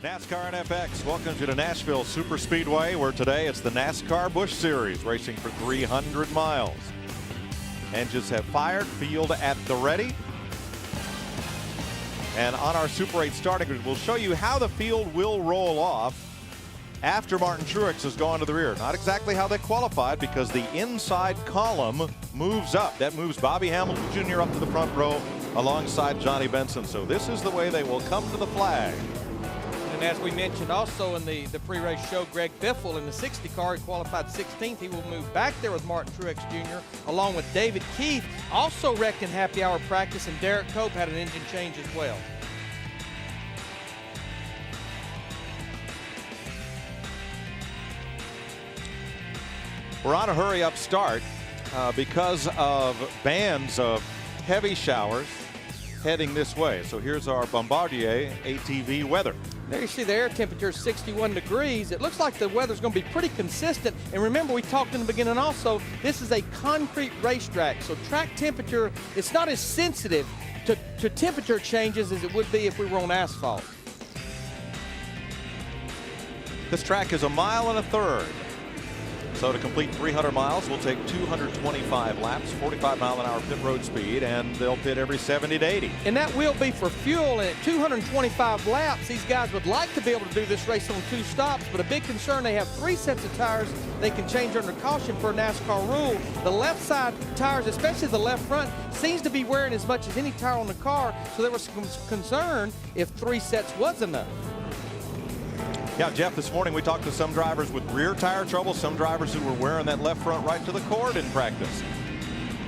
NASCAR and FX welcomes you to Nashville Superspeedway, where today it's the NASCAR Busch Series, racing for 300 miles. Engines have fired, field at the ready. And on our Super 8 starting grid, we'll show you how the field will roll off after Martin Truex has gone to the rear. Not exactly how they qualified, because the inside column moves up. That moves Bobby Hamilton Jr. up to the front row alongside Johnny Benson. So this is the way they will come to the flag. And as we mentioned also in the pre-race show, Greg Biffle in the 60 car, he qualified 16th. He will move back there with Martin Truex Jr. along with David Keith, also wrecked in happy hour practice, and Derek Cope had an engine change as well. We're on a hurry-up start because of bands of heavy showers heading this way. So here's our Bombardier ATV weather. There you see the air temperature is 61 degrees. It looks like the weather's going to be pretty consistent. And remember, we talked in the beginning also, this is a concrete racetrack. So track temperature, it's not as sensitive to temperature changes as it would be if we were on asphalt. This track is 1.3 miles. So to complete 300 miles, we'll take 225 laps, 45-mile-an-hour pit road speed, and they'll pit every 70 to 80. And that will be for fuel. And at 225 laps, these guys would like to be able to do this race on 2 stops, but a big concern, they have 3 sets of tires they can change under caution per NASCAR rule. The left side tires, especially the left front, seems to be wearing as much as any tire on the car, so there was some concern if 3 sets was enough. Yeah, Jeff, this morning we talked to some drivers with rear tire trouble, some drivers who were wearing that left front right to the cord in practice.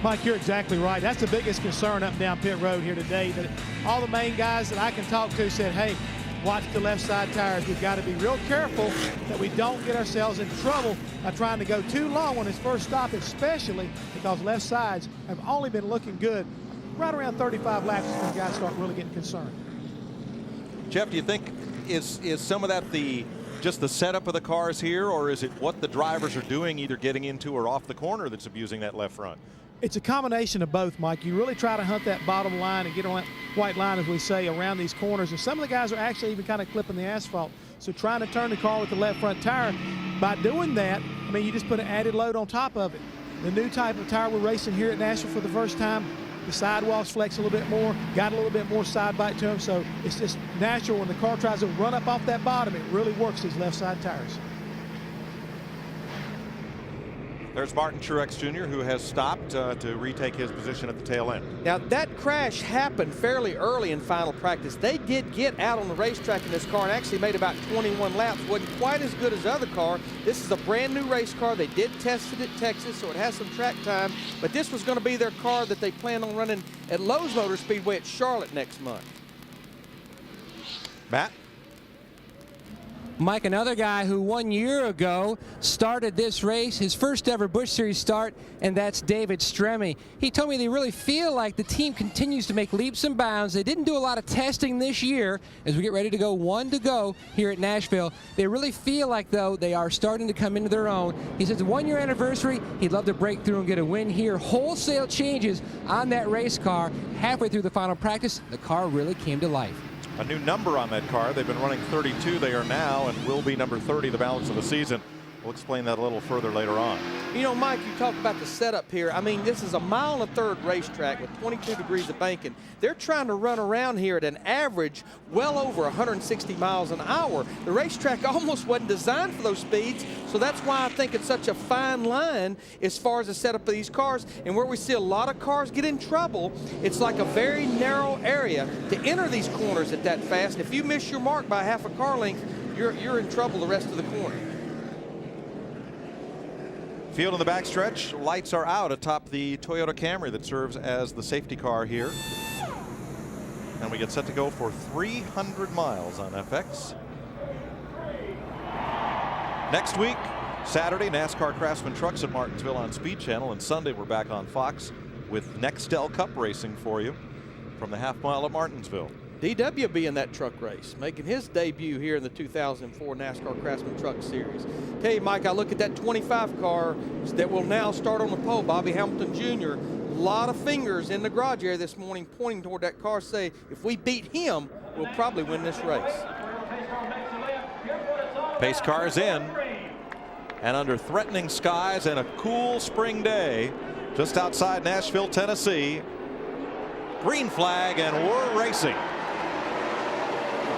Mike, you're exactly right. That's the biggest concern up and down pit road here today. That all the main guys that I can talk to said, hey, watch the left side tires. We've got to be real careful that we don't get ourselves in trouble by trying to go too long on this first stop, especially because left sides have only been looking good right around 35 laps when guys start really getting concerned. Jeff, do you think is some of that just the setup of the cars here, or is it what the drivers are doing, either getting into or off the corner, that's abusing that left front? It's a combination of both, Mike. You really try to hunt that bottom line and get on that white line, as we say, around these corners. And some of the guys are actually even kind of clipping the asphalt. So trying to turn the car with the left front tire, by doing that, I mean, you just put an added load on top of it. The new type of tire we're racing here at Nashville for the first time, the sidewalls flex a little bit more, got a little bit more side bite to them, so it's just natural when the car tries to run up off that bottom, it really works these left side tires. There's Martin Truex Jr., who has stopped to retake his position at the tail end. Now, that crash happened fairly early in final practice. They did get out on the racetrack in this car and actually made about 21 laps. Wasn't quite as good as the other car. This is a brand new race car. They did test it at Texas, so it has some track time. But this was going to be their car that they plan on running at Lowe's Motor Speedway at Charlotte next month. Matt? Mike, another guy who 1 year ago started this race, his first ever Busch Series start, and that's David Stremme. He told me they really feel like the team continues to make leaps and bounds. They didn't do a lot of testing this year as we get ready to go 1 to go here at Nashville. They really feel like, though, they are starting to come into their own. He says the 1 year anniversary, he'd love to break through and get a win here. Wholesale changes on that race car. Halfway through the final practice, the car really came to life. A new number on that car. They've been running 32. They are now and will be number 30 the balance of the season. We'll explain that a little further later on. You know, Mike, you talk about the setup here. I mean, this is a 1.3 mile racetrack with 22 degrees of banking. They're trying to run around here at an average well over 160 miles an hour. The racetrack almost wasn't designed for those speeds, so that's why I think it's such a fine line as far as the setup of these cars. And where we see a lot of cars get in trouble, it's like a very narrow area to enter these corners at that fast. If you miss your mark by half a car length, you're in trouble the rest of the corner. Field in the backstretch. Lights are out atop the Toyota Camry that serves as the safety car here. And we get set to go for 300 miles on FX. Next week, Saturday, NASCAR Craftsman Trucks at Martinsville on Speed Channel. And Sunday, we're back on Fox with Nextel Cup racing for you from the half mile at Martinsville. DW will be in that truck race, making his debut here in the 2004 NASCAR Craftsman Truck Series. Tell you, Mike, I look at that 25 car that will now start on the pole, Bobby Hamilton Jr. A lot of fingers in the garage area this morning pointing toward that car, say, if we beat him, we'll probably win this race. Pace cars in, and under threatening skies and a cool spring day just outside Nashville, Tennessee. Green flag, and we're racing.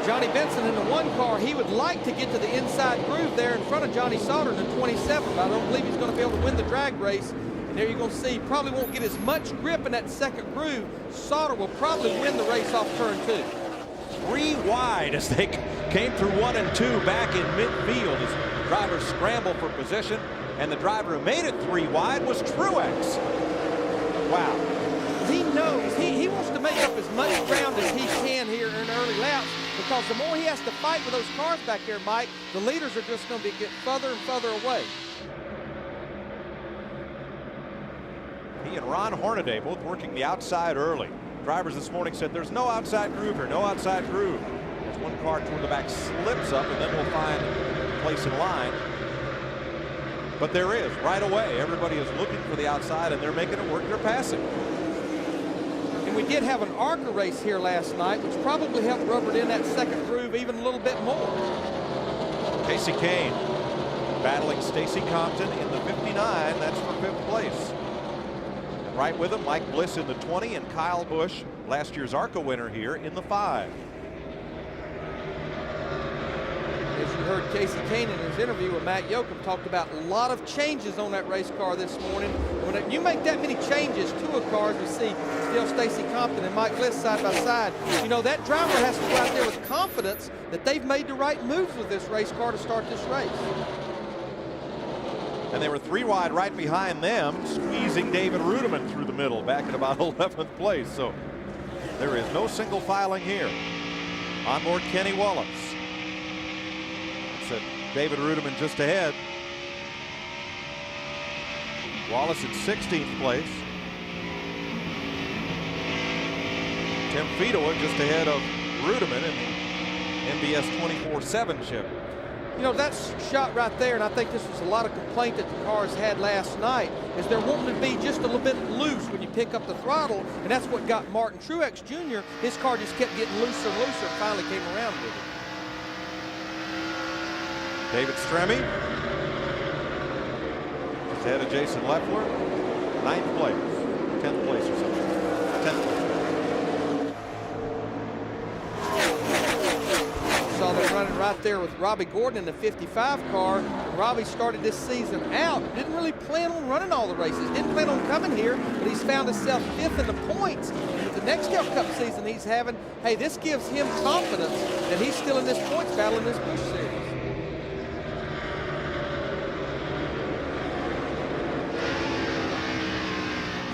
Johnny Benson in the one car, he would like to get to the inside groove there in front of Johnny Sauter in the 27, but I don't believe he's going to be able to win the drag race. And there you're going to see, he probably won't get as much grip in that second groove. Sauter will probably win the race off turn 2. 3 wide as they came through 1 and 2 back in midfield as drivers scramble for position, and the driver who made it 3 wide was Truex. Wow. He knows he wants to make up as much ground as he can here in early laps, because the more he has to fight with those cars back there, Mike, the leaders are just going to be getting further and further away. He and Ron Hornaday both working the outside early. Drivers this morning said there's no outside groove here, no outside groove. As one car toward the back slips up, and then we'll find a place in line. But there is, right away. Everybody is looking for the outside, and they're making it work. They're passing. And we did have an ARCA race here last night, which probably helped rubber in that second groove even a little bit more. Casey Kane battling Stacy Compton in the 59. That's for 5th place. Right with him, Mike Bliss in the 20, and Kyle Busch, last year's ARCA winner here, in the 5. As you heard Casey Kane in his interview with Matt Yoakum, talked about a lot of changes on that race car this morning. When you make that many changes to a car, as we see still Stacy Compton and Mike Bliss side by side, you know, that driver has to go out there with confidence that they've made the right moves with this race car to start this race. And they were 3 wide right behind them, squeezing David Rudiman through the middle back at about 11th place. So there is no single filing here. On board Kenny Wallace. It's David Rudiman just ahead. Wallace in 16th place. Tim Fedowa just ahead of Rudiman in the NBS 24/7 chip. You know, that's shot right there, and I think this was a lot of complaint that the cars had last night, is they're wanting to be just a little bit loose when you pick up the throttle, and that's what got Martin Truex Jr. His car just kept getting looser and looser and finally came around with it. David Stremme just ahead of Jason Leffler, 9th place, 10th place or something. 10th place. Saw them running right there with Robbie Gordon in the 55 car. Robbie started this season out, didn't really plan on running all the races, didn't plan on coming here, but he's found himself 5th in the points. With the next Cup season he's having, hey, this gives him confidence that he's still in this points battle in this Busch Series.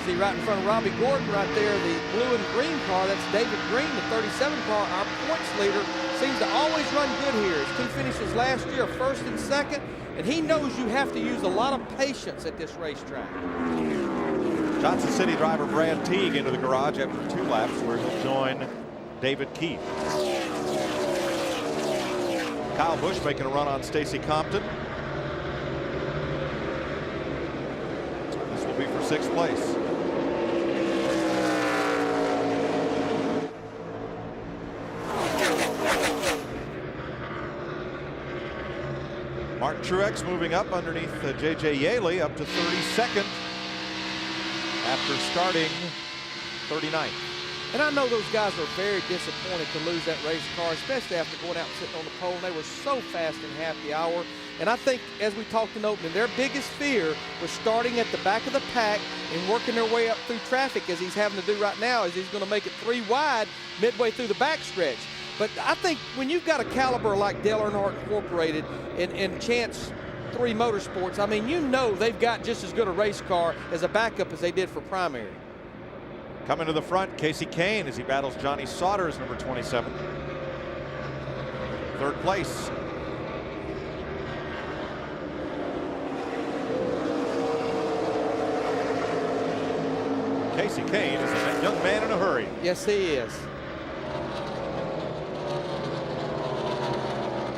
See right in front of Robbie Gordon right there, the blue and green car, that's David Green, the 37 car, our points leader. Seems to always run good here. His 2 finishes last year, 1st and 2nd, and he knows you have to use a lot of patience at this racetrack. Johnson City driver Brad Teague into the garage after 2 laps, where he'll join David Keith. Kyle Busch making a run on Stacy Compton. This will be for 6th place. Martin Truex moving up underneath J.J. Yaley up to 32nd after starting 39th. And I know those guys are very disappointed to lose that race car, especially after going out and sitting on the pole. And they were so fast in happy hour. And I think, as we talked in opening, their biggest fear was starting at the back of the pack and working their way up through traffic, as he's having to do right now, as he's going to make it 3 wide midway through the backstretch. But I think when you've got a caliber like Dale Earnhardt Incorporated and Chance 3 Motorsports, I mean, you know they've got just as good a race car as a backup as they did for primary. Coming to the front, Casey Kane as he battles Johnny Sauter as number 27. 3rd place. Casey Kane is a young man in a hurry. Yes, he is.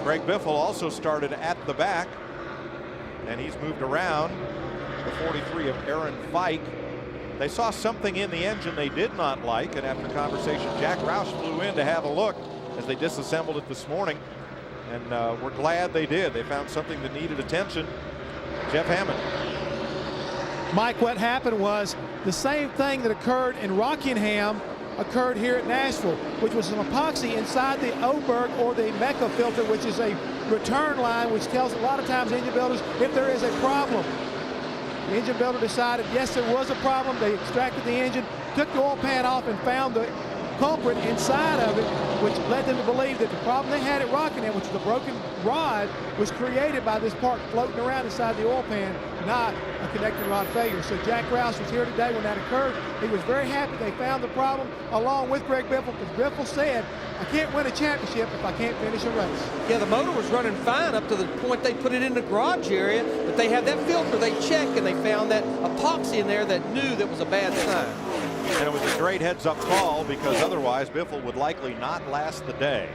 Greg Biffle also started at the back, and he's moved around. The 43 of Aaron Fike. They saw something in the engine they did not like, and after conversation, Jack Roush flew in to have a look as they disassembled it this morning. And we're glad they did. They found something that needed attention. Jeff Hammond. Mike, what happened was the same thing that occurred in Rockingham occurred here at Nashville, which was some epoxy inside the Oberg or the Mecca filter, which is a return line, which tells a lot of times engine builders if there is a problem. The engine builder decided, yes, there was a problem. They extracted the engine, took the oil pan off, and found the culprit inside of it, which led them to believe that the problem they had at Rockingham, which was a broken rod, was created by this part floating around inside the oil pan, not a connecting rod failure. So Jack Rouse was here today when that occurred. He was very happy they found the problem along with Greg Biffle, because Biffle said, I can't win a championship if I can't finish a race. Yeah, the motor was running fine up to the point they put it in the garage area, but they had that filter they checked and they found that epoxy in there that knew that was a bad sign. And it was a great heads-up call, because otherwise Biffle would likely not last the day.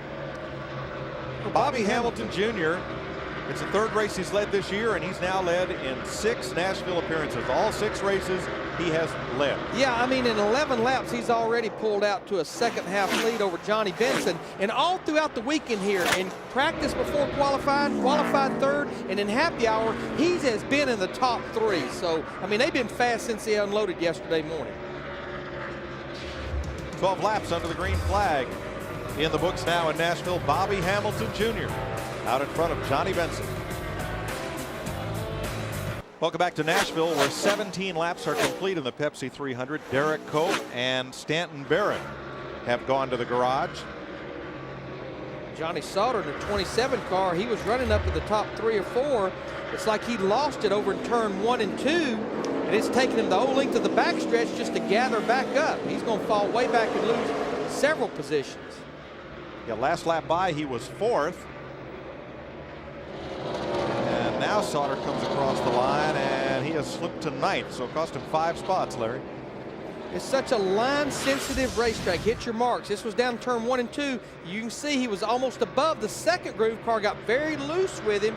Bobby Hamilton Jr., it's the third race he's led this year, and he's now led in 6 Nashville appearances. All 6 races he has led. Yeah, I mean, in 11 laps, he's already pulled out to a second-half lead over Johnny Benson. And all throughout the weekend here, in practice before qualified third, and in happy hour, he has been in the top 3. So, I mean, they've been fast since they unloaded yesterday morning. 12 laps under the green flag. In the books now in Nashville, Bobby Hamilton Jr. out in front of Johnny Benson. Welcome back to Nashville, where 17 laps are complete in the Pepsi 300. Derek Cope and Stanton Barrett have gone to the garage. Johnny Sauter in the 27 car, he was running up in the top 3 or 4. It's like he lost it over in turn 1 and 2. And it's taken him the whole length of the backstretch just to gather back up. He's going to fall way back and lose several positions. Yeah, last lap by, he was 4th. And now Sauter comes across the line, and he has slipped to 9th, so it cost him 5 spots, Larry. It's such a line-sensitive racetrack. Hit your marks. This was down turn 1 and 2. You can see he was almost above the second groove. Car got very loose with him.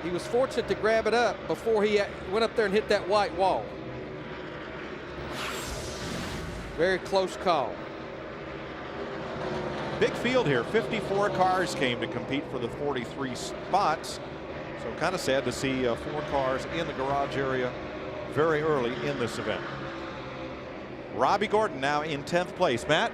He was fortunate to grab it up before he went up there and hit that white wall. Very close call. Big field here. 54 cars came to compete for the 43 spots. So kind of sad to see 4 cars in the garage area very early in this event. Robbie Gordon now in 10th place. Matt?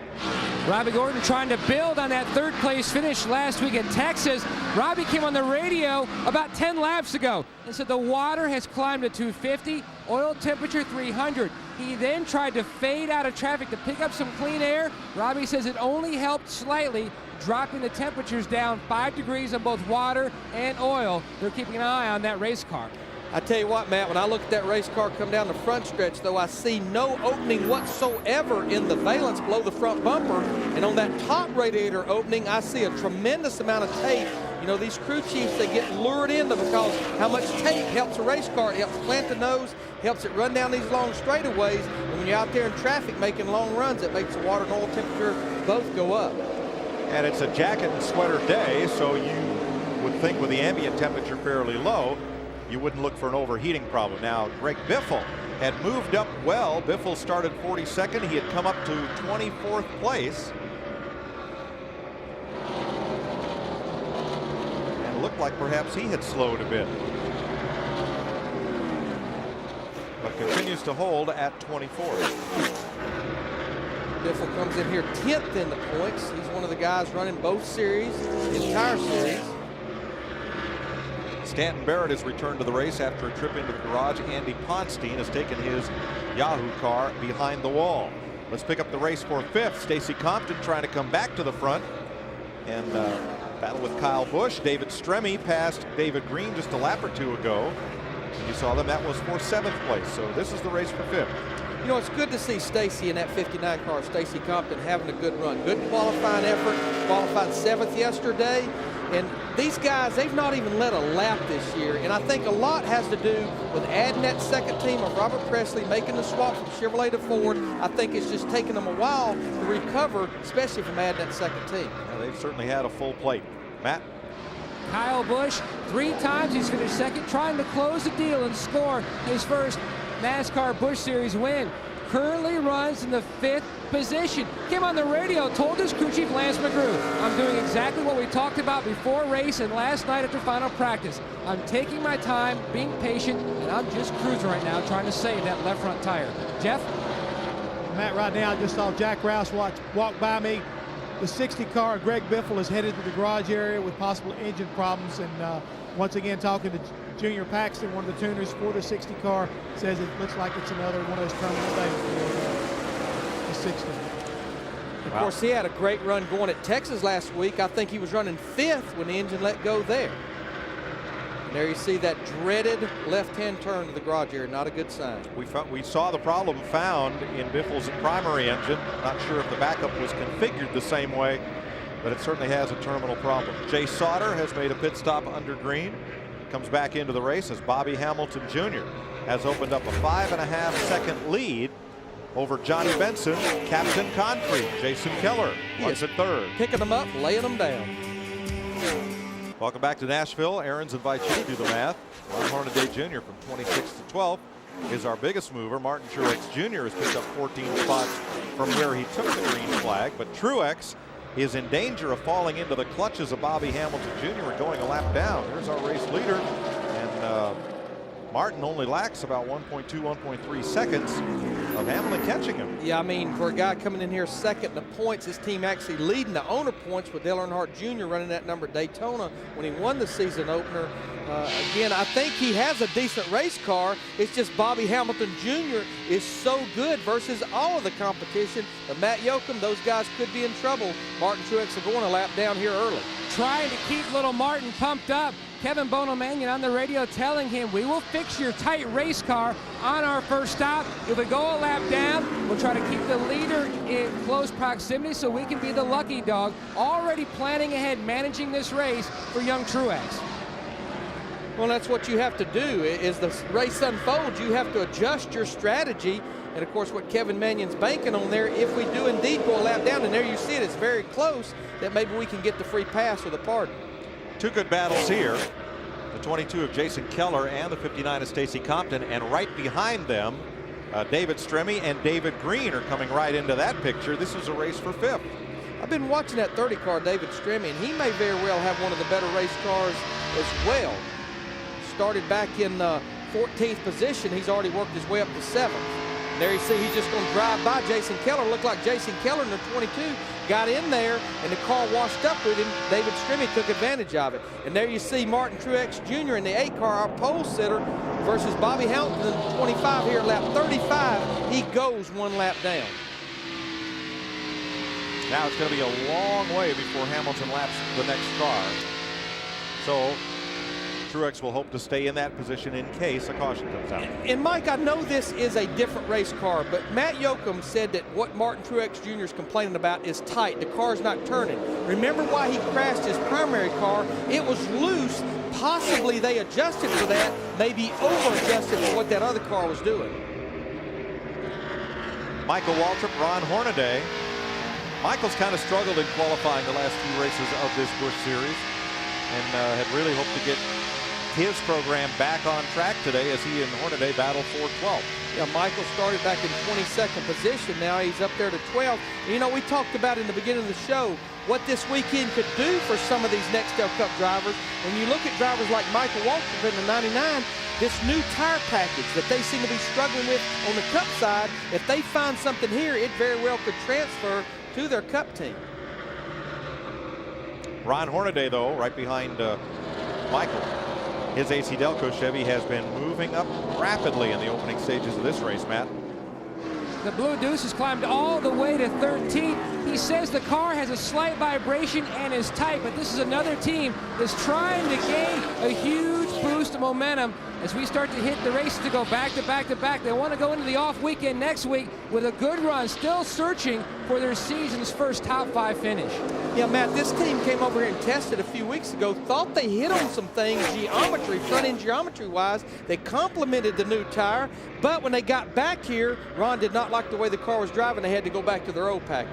Robbie Gordon trying to build on that 3rd place finish last week in Texas. Robbie came on the radio about 10 laps ago and said the water has climbed to 250, oil temperature 300. He then tried to fade out of traffic to pick up some clean air. Robbie says it only helped slightly, dropping the temperatures down 5 degrees on both water and oil. They're keeping an eye on that race car. I tell you what, Matt, when I look at that race car come down the front stretch, though, I see no opening whatsoever in the valance below the front bumper. And on that top radiator opening, I see a tremendous amount of tape. You know, these crew chiefs, they get lured into because how much tape helps a race car. It helps plant the nose, helps it run down these long straightaways. And when you're out there in traffic making long runs, it makes the water and oil temperature both go up. And it's a jacket and sweater day, so you would think with the ambient temperature fairly low, you wouldn't look for an overheating problem. Now, Greg Biffle had moved up well. Biffle started 42nd. He had come up to 24th place. And it looked like perhaps he had slowed a bit. But continues to hold at 24th. Biffle comes in here 10th in the points. He's one of the guys running both series, the entire series. Stanton Barrett has returned to the race after a trip into the garage. Andy Ponstein has taken his Yahoo car behind the wall. Let's pick up the race for 5th. Stacy Compton trying to come back to the front and battle with Kyle Busch. David Stremme passed David Green just a lap or 2 ago. You saw them. That was for 7th place. So this is the race for 5th. You know, it's good to see Stacy in that 59 car, Stacy Compton, having a good run. Good qualifying effort. Qualified 7th yesterday. And these guys, they've not even led a lap this year. And I think a lot has to do with adding that second team of Robert Presley, making the swap from Chevrolet to Ford. I think it's just taken them a while to recover, especially from adding that second team. Yeah, they've certainly had a full plate. Matt? Kyle Busch, 3 times he's finished 2nd, trying to close the deal and score his first NASCAR Busch Series win. currently runs in the 5th position. Came on the radio, told his crew chief Lance McGrew, I'm doing exactly what we talked about before race and last night after final practice. I'm taking my time, being patient, and I'm just cruising right now trying to save that left front tire. Jeff? Matt, right now I just saw Jack Rouse walk by me. The 60 car, Greg Biffle, is headed to the garage area with possible engine problems. And once again, talking to Junior Paxton, one of the tuners for the 60 car, says it looks like it's another one of those terminal days for the 60. Of course, he had a great run going at Texas last week. I think he was running 5th when the engine let go there. And there you see that dreaded left-hand turn to the garage area. Not a good sign. We saw the problem found in Biffle's primary engine. Not sure if the backup was configured the same way, but it certainly has a terminal problem. Jay Sauter has made a pit stop under green. Comes back into the race as Bobby Hamilton Jr. has opened up a 5.5-second lead over Johnny Benson. Captain Concrete, Jason Keller, runs at 3rd. Picking them up, laying them down. Welcome back to Nashville. Aaron's invites you to do the math. Ron Hornaday Jr. from 26 to 12 is our biggest mover. Martin Truex Jr. has picked up 14 spots from where he took the green flag, but Truex is in danger of falling into the clutches of Bobby Hamilton Jr. and going a lap down. Here's our race leader, and Martin only lacks about 1.2, 1.3 seconds of Hamlin catching him. Yeah, I mean, for a guy coming in here second in the points, his team actually leading the owner points with Dale Earnhardt Jr. running that number at Daytona when he won the season opener. Again, I think he has a decent race car. It's just Bobby Hamilton Jr. is so good versus all of the competition. But Matt Yoakum, those guys could be in trouble. Martin Truex are going a lap down here early. Trying to keep little Martin pumped up. Kevin Bono-Mannion on the radio telling him, we will fix your tight race car on our first stop. If we go a lap down, we'll try to keep the leader in close proximity so we can be the lucky dog. Already planning ahead, managing this race for young Truex. Well, that's what you have to do. As the race unfolds, you have to adjust your strategy. And, of course, what Kevin Mannion's banking on there, if we do indeed go a lap down, and there you see it, it's very close, that maybe we can get the free pass with a pardon. Two good battles here. The 22 of Jason Keller and the 59 of Stacy Compton. And right behind them, David Stremme and David Green are coming right into that picture. This is a race for 5th. I've been watching that 30 car, David Stremme, and he may very well have one of the better race cars as well. Started back in 14th position. He's already worked his way up to 7th. And there you see he's just going to drive by Jason Keller. Looked like Jason Keller in the 22 got in there, and the car washed up with him. David Stremme took advantage of it. And there you see Martin Truex Jr. in the 8 car, our pole sitter, versus Bobby Hamilton in the 25 here, lap 35. He goes 1 lap down. Now it's going to be a long way before Hamilton laps the next car. So Truex will hope to stay in that position in case a caution comes out. And Mike, I know this is a different race car, but Matt Yoakum said that what Martin Truex Jr. is complaining about is tight. The car's not turning. Remember why he crashed his primary car? It was loose. Possibly they adjusted for that, maybe over-adjusted for what that other car was doing. Michael Waltrip, Ron Hornaday. Michael's kind of struggled in qualifying the last few races of this Busch Series and had really hoped to get his program back on track today as he and Hornaday battle for 12th. Yeah, Michael started back in 22nd position. Now he's up there to 12th. You know, we talked about in the beginning of the show what this weekend could do for some of these Nextel Cup drivers. When you look at drivers like Michael Waltrip in the 99, this new tire package that they seem to be struggling with on the Cup side, if they find something here, it very well could transfer to their Cup team. Ron Hornaday, though, right behind Michael. His AC Delco Chevy has been moving up rapidly in the opening stages of this race, Matt. The Blue Deuce has climbed all the way to 13th. He says the car has a slight vibration and is tight, but this is another team that's trying to gain a huge boost of momentum as we start to hit the races to go back to back to back. They want to go into the off weekend next week with a good run, still searching for their season's first top 5 finish. Yeah, Matt, this team came over here and tested a few weeks ago, thought they hit on some things geometry, front-end geometry-wise. They complimented the new tire, but when they got back here, Ron did not like the way the car was driving. They had to go back to their old package.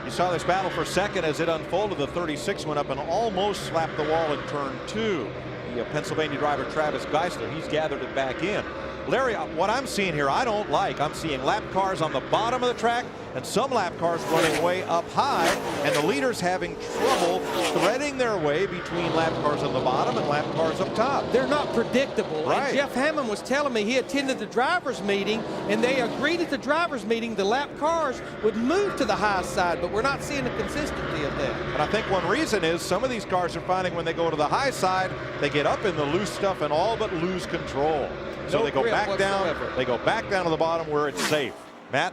You saw this battle for second as it unfolded. The 36 went up and almost slapped the wall in turn 2. The Pennsylvania driver Travis Geisler, he's gathered it back in. Larry, what I'm seeing here, I don't like. I'm seeing lap cars on the bottom of the track and some lap cars running way up high, and the leaders having trouble threading their way between lap cars on the bottom and lap cars up top. They're not predictable. Right. And Jeff Hammond was telling me he attended the drivers' meeting, and they agreed at the drivers' meeting the lap cars would move to the high side, but we're not seeing the consistency of that. And I think one reason is some of these cars are finding when they go to the high side, they get up in the loose stuff and all but lose control. So No they go grip back whatsoever. down. They go back down to the bottom where it's safe. Matt?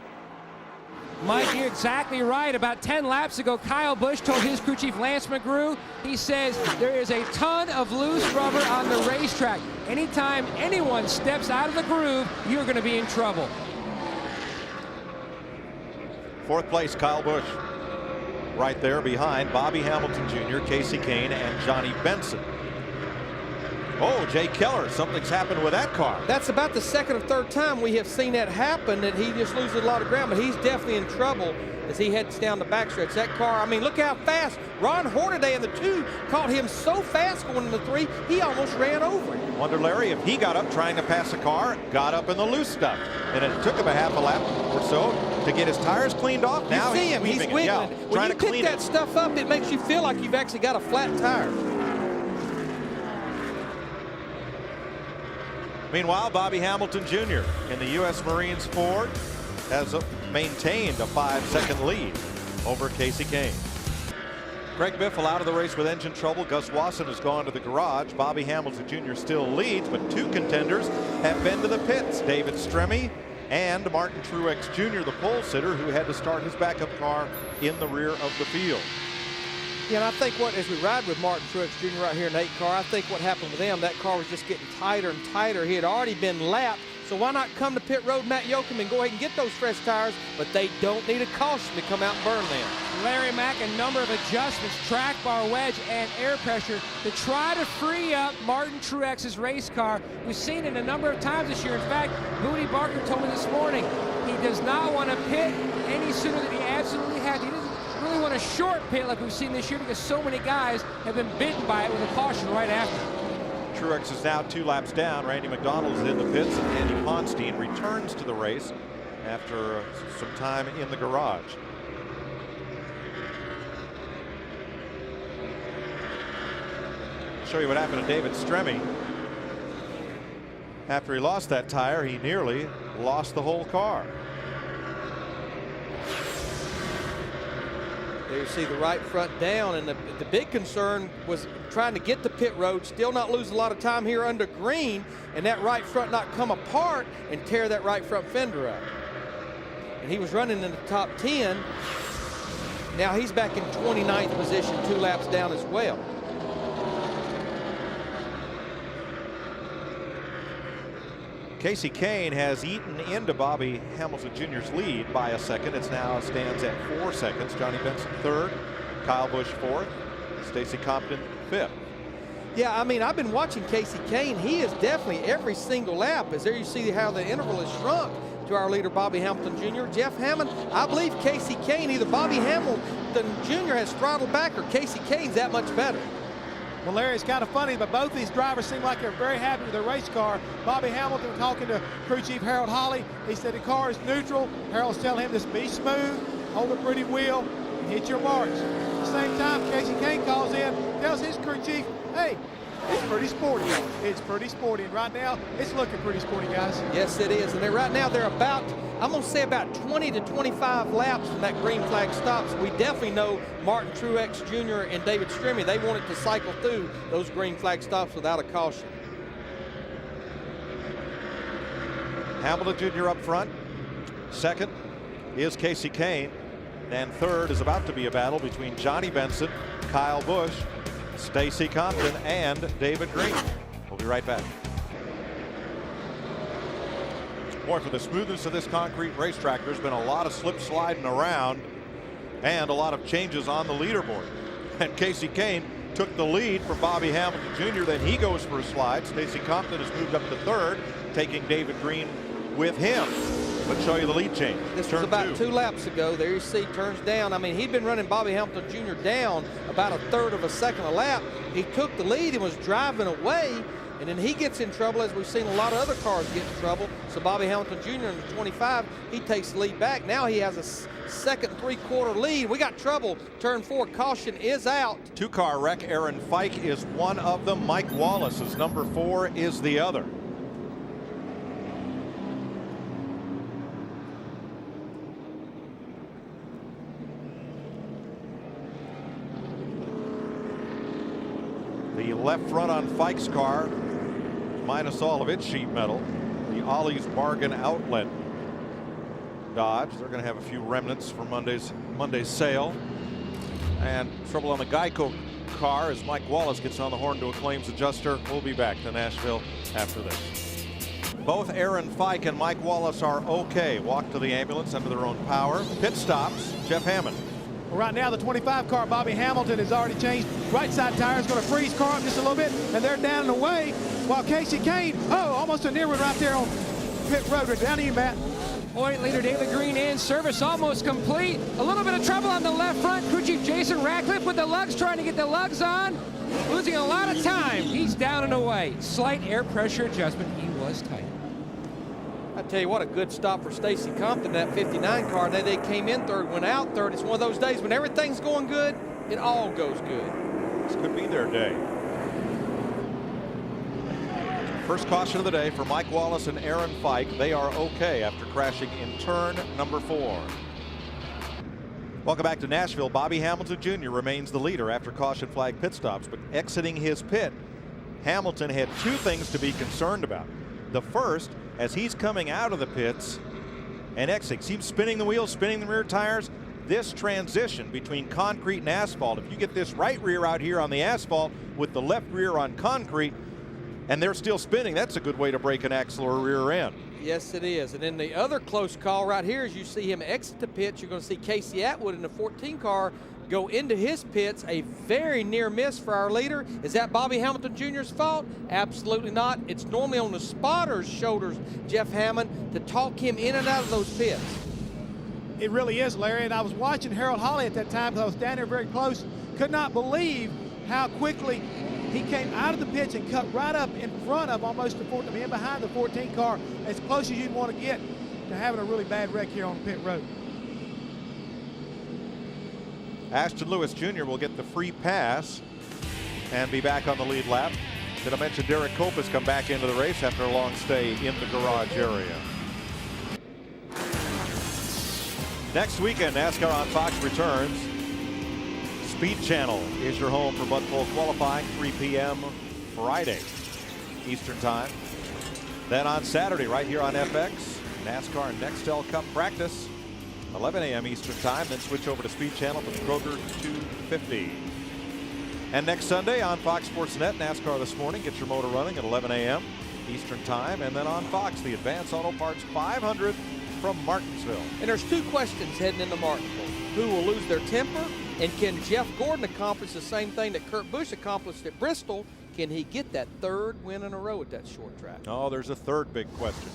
Mike, you're exactly right. About 10 laps ago, Kyle Busch told his crew chief Lance McGrew, he says there is a ton of loose rubber on the racetrack. Anytime anyone steps out of the groove, you're going to be in trouble. Fourth place, Kyle Busch. Right there behind Bobby Hamilton Jr., Casey Kane, and Johnny Benson. Oh, Jay Keller, something's happened with that car. That's about the second or third time we have seen that happen, that he just loses a lot of ground, but he's definitely in trouble as he heads down the backstretch. That car, I mean, look how fast. Ron Hornaday in the 2 caught him so fast going in the 3, he almost ran over him. Wonder, Larry, if he got up trying to pass a car, got up in the loose stuff. And it took him a half a lap or so to get his tires cleaned off. Now you see him, he's weaving it. wiggling. Yeah, When trying you to pick clean that it. stuff up, it makes you feel like you've actually got a flat tire. Meanwhile, Bobby Hamilton Jr. in the U.S. Marines Ford has maintained a 5-second lead over Casey Kane. Greg Biffle out of the race with engine trouble. Gus Wasson has gone to the garage. Bobby Hamilton Jr. still leads, but 2 contenders have been to the pits. David Stremme and Martin Truex Jr., the pole sitter, who had to start his backup car in the rear of the field. Yeah, and I think as we ride with Martin Truex Jr. right here in the 8 car, I think what happened with them, that car was just getting tighter and tighter. He had already been lapped, so why not come to pit road, Matt Yoakum, and go ahead and get those fresh tires, but they don't need a caution to come out and burn them. Larry Mack, a number of adjustments, track bar, wedge, and air pressure to try to free up Martin Truex's race car. We've seen it a number of times this year. In fact, Moody Barker told me this morning he does not want to pit any sooner than he absolutely has. He doesn't really want a short pit like we've seen this year because so many guys have been bitten by it with a caution right after. Truex is now 2 laps down. Randy McDonald is in the pits, and Andy Ponstein returns to the race after some time in the garage. Show you what happened to David Stremme. After he lost that tire, he nearly lost the whole car. There you see the right front down, and the big concern was trying to get the pit road, still not lose a lot of time here under green, and that right front not come apart and tear that right front fender up. And he was running in the top 10. Now he's back in 29th position, 2 laps down as well. Casey Kane has eaten into Bobby Hamilton Jr.'s lead by a second. It now stands at 4 seconds. Johnny Benson 3rd, Kyle Busch 4th, Stacy Compton 5th. Yeah, I mean, I've been watching Casey Kane. He is definitely every single lap. As there you see how the interval has shrunk to our leader, Bobby Hamilton Jr. Jeff Hammond, I believe Casey Kane, either Bobby Hamilton Jr. has throttled back or Casey Kane's that much better. Well, Larry, it's kind of funny, but both these drivers seem like they're very happy with their race car. Bobby Hamilton talking to crew chief Harold Holley. He said the car is neutral. Harold's telling him just be smooth, hold a pretty wheel, and hit your marks. At the same time, Casey Kane calls in, tells his crew chief, hey, it's pretty sporty. It's pretty sporty. And right now, it's looking pretty sporty, guys. Yes, it is. And right now, they're about, I'm going to say about 20 to 25 laps from that green flag stop. So we definitely know Martin Truex Jr. and David Stremme, they wanted to cycle through those green flag stops without a caution. Hamilton Jr. up front. 2nd is Casey Kane. And 3rd is about to be a battle between Johnny Benson, Kyle Busch, Stacy Compton, and David Green. We'll be right back. Boy, for the smoothness of this concrete racetrack, there's been a lot of slip sliding around and a lot of changes on the leaderboard. And Casey Kane took the lead from Bobby Hamilton Jr. Then he goes for a slide. Stacy Compton has moved up to 3rd, taking David Green with him. Let's show you the lead change. This was about 2 laps ago. There you see, turns down. I mean, he'd been running Bobby Hamilton Jr. down about 1/3 of a second a lap. He took the lead and was driving away, And then he gets in trouble, as we've seen a lot of other cars get in trouble. So Bobby Hamilton Jr. in the 25, he takes the lead back. Now he has a second three-quarter lead. We got trouble. Turn 4, caution is out. Two-car wreck. Aaron Fike is one of them. Mike Wallace is number 4, is the other. The left front on Fike's car, minus all of its sheet metal. The Ollie's Bargain Outlet Dodge. They're going to have a few remnants from Monday's sale. And trouble on the Geico car as Mike Wallace gets on the horn to a claims adjuster. We'll be back to Nashville after this. Both Aaron Fike and Mike Wallace are okay. Walk to the ambulance under their own power. Pit stops, Jeff Hammond. Well, right now, the 25 car, Bobby Hamilton, has already changed. Right side tire is going to freeze car up just a little bit, and they're down and away. While Casey Kane, almost a near one right there on pit road. Down to you, Matt. Point leader David Green in, service almost complete. A little bit of trouble on the left front. Crew Chief Jason Ratcliffe with the lugs, trying to get the lugs on. Losing a lot of time. He's down and away. Slight air pressure adjustment. He was tight. I tell you what, a good stop for Stacy Compton, that 59 car. They came in third, went out third. It's one of those days when everything's going good, it all goes good. This could be their day. First caution of the day for Mike Wallace and Aaron Fike. They are okay after crashing in turn number 4. Welcome back to Nashville. Bobby Hamilton Jr. remains the leader after caution flag pit stops, but exiting his pit, Hamilton had 2 things to be concerned about. The first, as he's coming out of the pits and exiting, seems spinning the wheels, spinning the rear tires. This transition between concrete and asphalt, if you get this right rear out here on the asphalt with the left rear on concrete and they're still spinning, that's a good way to break an axle or rear end. Yes, it is. And then the other close call right here is you see him exit the pits. You're going to see Casey Atwood in the 14 car go into his pits. A very near miss for our leader. Is that Bobby Hamilton Jr.'s fault? Absolutely not. It's normally on the spotter's shoulders, Jeff Hammond, to talk him in and out of those pits. It really is, Larry. And I was watching Harold Holley at that time because I was down there very close. Could not believe how quickly he came out of the pits and cut right up in front of almost the 14, in behind the 14 car, as close as you'd want to get to having a really bad wreck here on the pit road. Ashton Lewis Jr. will get the free pass and be back on the lead lap. Did I mention Derek Cope has come back into the race after a long stay in the garage area. Next weekend, NASCAR on Fox returns. Speed Channel is your home for Bud Pole qualifying, 3 p.m. Friday Eastern Time. Then on Saturday, right here on FX, NASCAR Nextel Cup practice, 11 a.m. Eastern Time. Then switch over to Speed Channel for the Kroger 250. And next Sunday on Fox Sports Net, NASCAR This Morning. Get your motor running at 11 a.m. Eastern Time. And then on Fox, the Advanced Auto Parts 500 from Martinsville. And there's 2 questions heading into Martinsville. Who will lose their temper? And can Jeff Gordon accomplish the same thing that Kurt Busch accomplished at Bristol? Can he get that 3rd win in a row at that short track? Oh, there's a 3rd big question.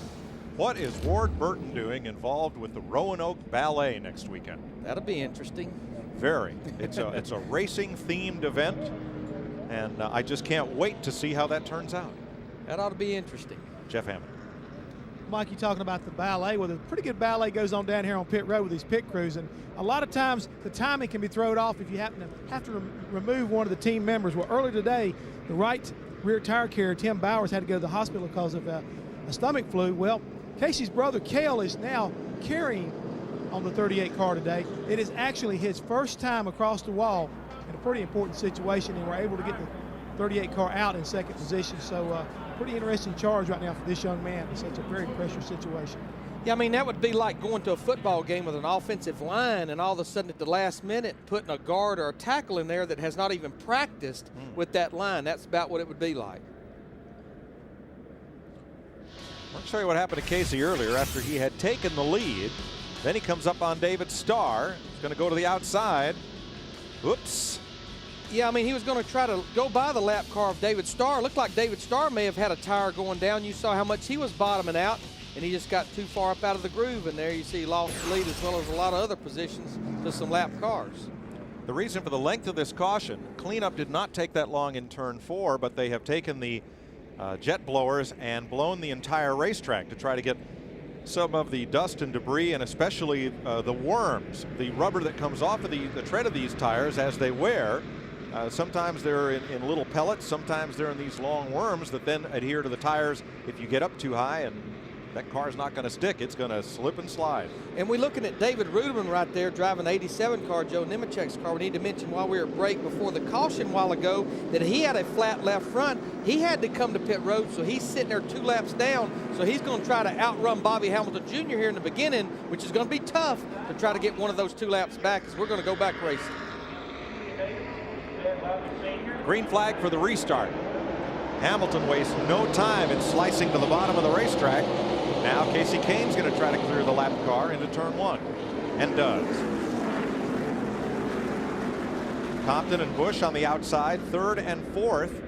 What is Ward Burton doing involved with the Roanoke Ballet next weekend? That'll be interesting. Very. It's a racing themed event, and I just can't wait to see how that turns out. That ought to be interesting. Jeff Hammond. Mike, you talking about the ballet. Well, a pretty good ballet goes on down here on pit road with these pit crews, and a lot of times the timing can be thrown off if you happen to have to remove one of the team members. Well, earlier today, the right rear tire carrier, Tim Bowers, had to go to the hospital because of a stomach flu. Well, Casey's brother, Cale, is now carrying on the 38 car today. It is actually his first time across the wall in a pretty important situation, and we're able to get the 38 car out in 2nd position. So pretty interesting charge right now for this young man in such a very pressure situation. Yeah, I mean, that would be like going to a football game with an offensive line and all of a sudden at the last minute putting a guard or a tackle in there that has not even practiced with that line. That's about what it would be like. I'll show you what happened to Casey earlier after he had taken the lead. Then he comes up on David Starr. He's going to go to the outside. Whoops. Yeah, I mean, he was going to try to go by the lap car of David Starr. Looked like David Starr may have had a tire going down. You saw how much he was bottoming out, and he just got too far up out of the groove, and there you see he lost the lead as well as a lot of other positions to some lap cars. The reason for the length of this caution, cleanup did not take that long in turn 4, but they have taken the jet blowers and blown the entire racetrack to try to get some of the dust and debris, and especially the worms, the rubber that comes off of the tread of these tires as they wear. Sometimes they're in little pellets, sometimes they're in these long worms that then adhere to the tires if you get up too high, and that car's not going to stick. It's going to slip and slide. And we're looking at David Ruderman right there driving the 87 car, Joe Nemechek's car. We need to mention while we were at break before the caution a while ago that he had a flat left front. He had to come to pit road, so he's sitting there 2 laps down. So he's going to try to outrun Bobby Hamilton Jr. here in the beginning, which is going to be tough to try to get one of those 2 laps back, as we're going to go back racing. Green flag for the restart. Hamilton wastes no time in slicing to the bottom of the racetrack. Now Casey Kane's going to try to clear the lap car into turn 1, and does. Compton and Busch on the outside, 3rd and 4th,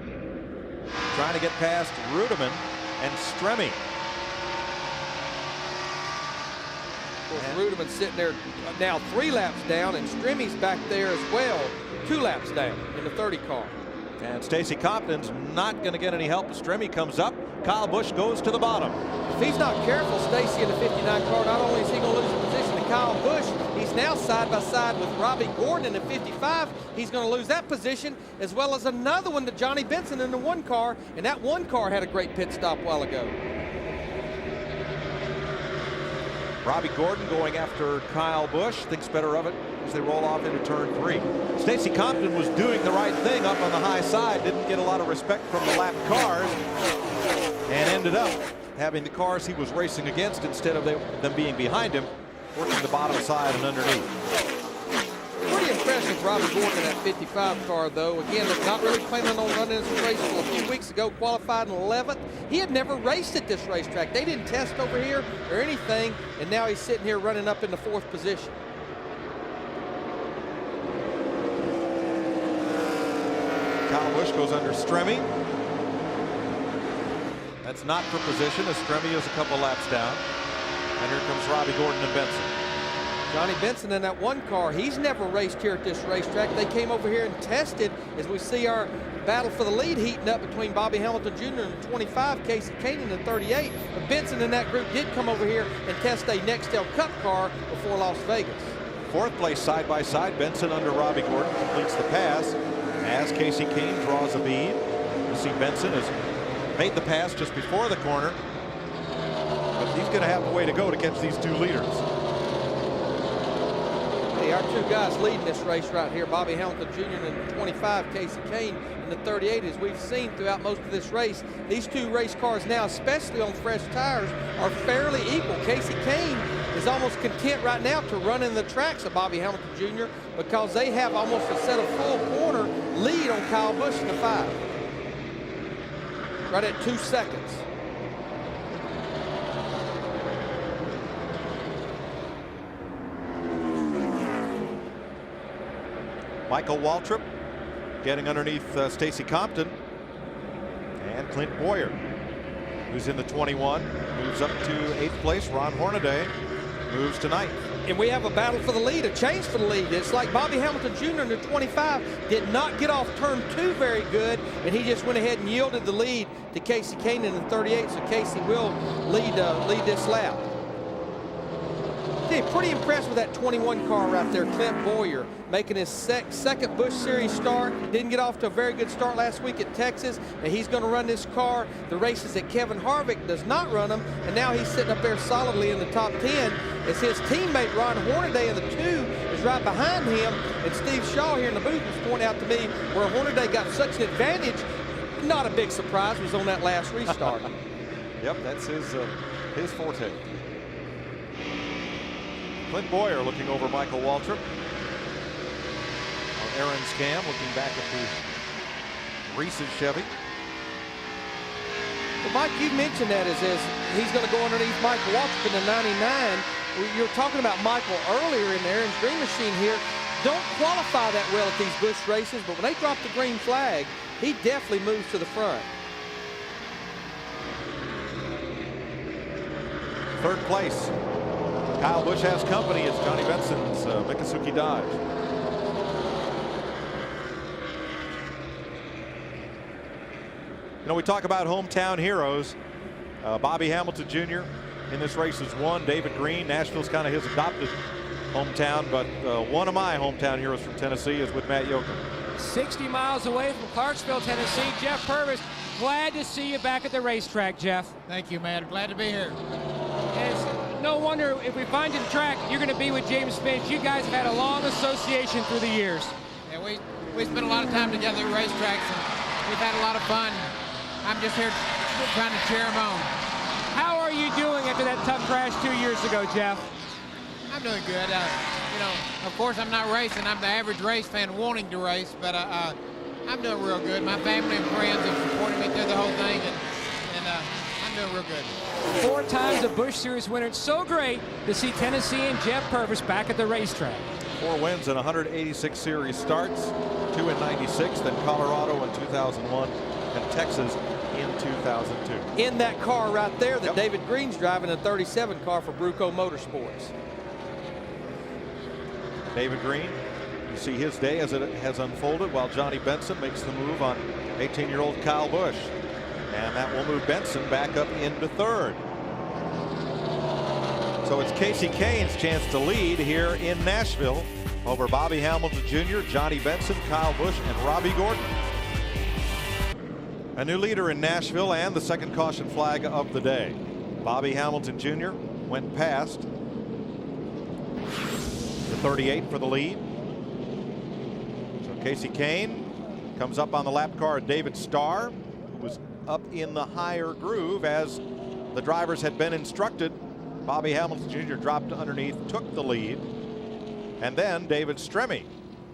trying to get past Ruderman and Stremme. Of course, Ruderman's sitting there now 3 laps down, and Stremme's back there as well, 2 laps down in the 30 car. And Stacy Compton's not going to get any help. Stremme comes up. Kyle Busch goes to the bottom. If he's not careful, Stacy in the 59 car, not only is he going to lose the position to Kyle Busch, he's now side by side with Robbie Gordon in the 55. He's going to lose that position, as well as another one to Johnny Benson in the 1 car, and that 1 car had a great pit stop a while ago. Robbie Gordon going after Kyle Busch, thinks better of it as they roll off into turn 3. Stacy Compton was doing the right thing up on the high side, didn't get a lot of respect from the lap cars, and ended up having the cars he was racing against, instead of them being behind him, working the bottom side and underneath. Pretty impressed with Robbie Gordon in that 55 car, though. Again, not really planning on running this race a few weeks ago, qualified in 11th. He had never raced at this racetrack. They didn't test over here or anything, and now he's sitting here running up in the 4th position. Kyle Busch goes under Stremme. That's not for position, as Stremme is a couple laps down. And here comes Robbie Gordon and Benson. Johnny Benson in that 1 car, he's never raced here at this racetrack. They came over here and tested, as we see our battle for the lead heating up between Bobby Hamilton Jr. in the 25, Casey Kane in the 38. But Benson and that group did come over here and test a Nextel Cup car before Las Vegas. 4th place side by side, Benson under Robbie Gordon completes the pass as Casey Kane draws a bead. You see Benson has made the pass just before the corner, but he's going to have a way to go to catch these 2 leaders. Hey, our 2 guys leading this race right here, Bobby Hamilton Jr. in the 25, Casey Kane in the 38. As we've seen throughout most of this race, these 2 race cars now, especially on fresh tires, are fairly equal. Casey Kane is almost content right now to run in the tracks of Bobby Hamilton Jr. because they have almost a set of full corner lead on Kyle Busch in the 5. Right at 2 seconds. Michael Waltrip getting underneath Stacy Compton, and Clint Boyer, who's in the 21, moves up to 8th place. Ron Hornaday moves to 9th. And we have a battle for the lead, a change for the lead. It's like Bobby Hamilton Jr. in the 25 did not get off turn 2 very good, and he just went ahead and yielded the lead to Casey Kane in the 38, so Casey will lead this lap. Pretty impressed with that 21 car right there, Clint Boyer, making his second Busch Series start. Didn't get off to a very good start last week at Texas, and he's going to run this car the races that Kevin Harvick does not run them, and now he's sitting up there solidly in the top 10 as his teammate Ron Hornaday in the 2 is right behind him, and Steve Shaw here in the booth was pointing out to me where Hornaday got such an advantage. Not a big surprise, was on that last restart. Yep, that's his forte. Clint Boyer looking over Michael Waltrip. Aaron's cam looking back at the Reese's Chevy. Well, Mike, you mentioned that as he's going to go underneath Michael Waltrip in the 99. You were talking about Michael earlier in the Aaron's Dream Machine here. Don't qualify that well at these Busch races, but when they drop the green flag, he definitely moves to the front. 3rd place. Kyle Busch has company. It's Johnny Benson's Miccosukee Dodge. You know, we talk about hometown heroes. Bobby Hamilton Jr. in this race has won. David Green, Nashville's kind of his adopted hometown, but one of my hometown heroes from Tennessee is with Matt Yoakum. 60 miles away from Clarksville, Tennessee, Jeff Purvis. Glad to see you back at the racetrack, Jeff. Thank you, man. Glad to be here. It's no wonder if we find you the track, you're going to be with James Finch. You guys have had a long association through the years. Yeah, we spent a lot of time together at racetracks, and we've had a lot of fun. I'm just here trying to cheer him on. How are you doing after that tough crash 2 years ago, Jeff? I'm doing good. You know, of course, I'm not racing. I'm the average race fan wanting to race, but I'm doing real good. My family and friends have supported me through the whole thing, and I'm doing real good. 4 times a Busch Series winner. It's so great to see Tennessee and Jeff Purvis back at the racetrack. 4 wins in 186 series starts, 2 in 96, then Colorado in 2001, and Texas in 2002. In that car right there that David Green's driving, a 37 car for Bruco Motorsports. David Green, you see his day as it has unfolded while Johnny Benson makes the move on 18-year-old Kyle Busch. And that will move Benson back up into 3rd. So it's Casey Kane's chance to lead here in Nashville over Bobby Hamilton Jr., Johnny Benson, Kyle Busch, and Robbie Gordon. A new leader in Nashville and the second caution flag of the day. Bobby Hamilton Jr. went past the 38 for the lead. So Casey Kane comes up on the lap car of David Starr, who was up in the higher groove as the drivers had been instructed. Bobby Hamilton Jr. dropped underneath, took the lead. And then David Stremme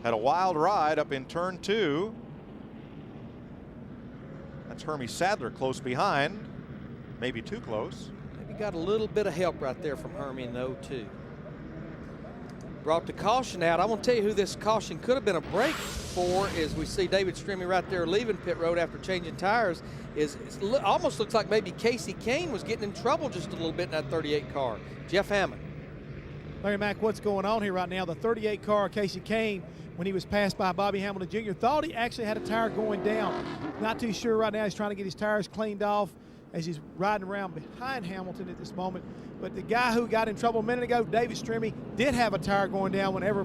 had a wild ride up in turn 2. That's Hermie Sadler close behind, maybe too close. Maybe got a little bit of help right there from Hermie in the 0-2. Brought the caution out. I want to tell you who this caution could have been a break for is we see David Stremme right there leaving pit road after changing tires. Almost looks like maybe Casey Kane was getting in trouble just a little bit in that 38 car. Jeff Hammond. Larry Mack, what's going on here right now? The 38 car, Casey Kane, when he was passed by Bobby Hamilton Jr., thought he actually had a tire going down. Not too sure right now. He's trying to get his tires cleaned off as he's riding around behind Hamilton at this moment. But the guy who got in trouble a minute ago, David Stremme, did have a tire going down whenever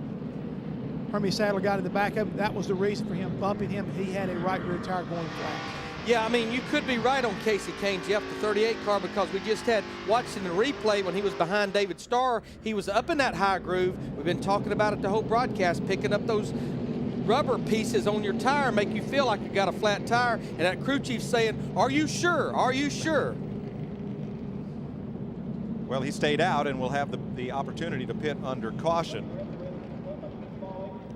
Hermie Sadler got in the back of him. That was the reason for him bumping him. He had a right rear tire going flat. Yeah, I mean, you could be right on Casey Kane, Jeff, the 38 car, because we just had, watching the replay when he was behind David Starr, he was up in that high groove. We've been talking about it the whole broadcast, picking up those rubber pieces on your tire make you feel like you got a flat tire, and that crew chief's saying, are you sure? Are you sure? Well, he stayed out and will have the opportunity to pit under caution.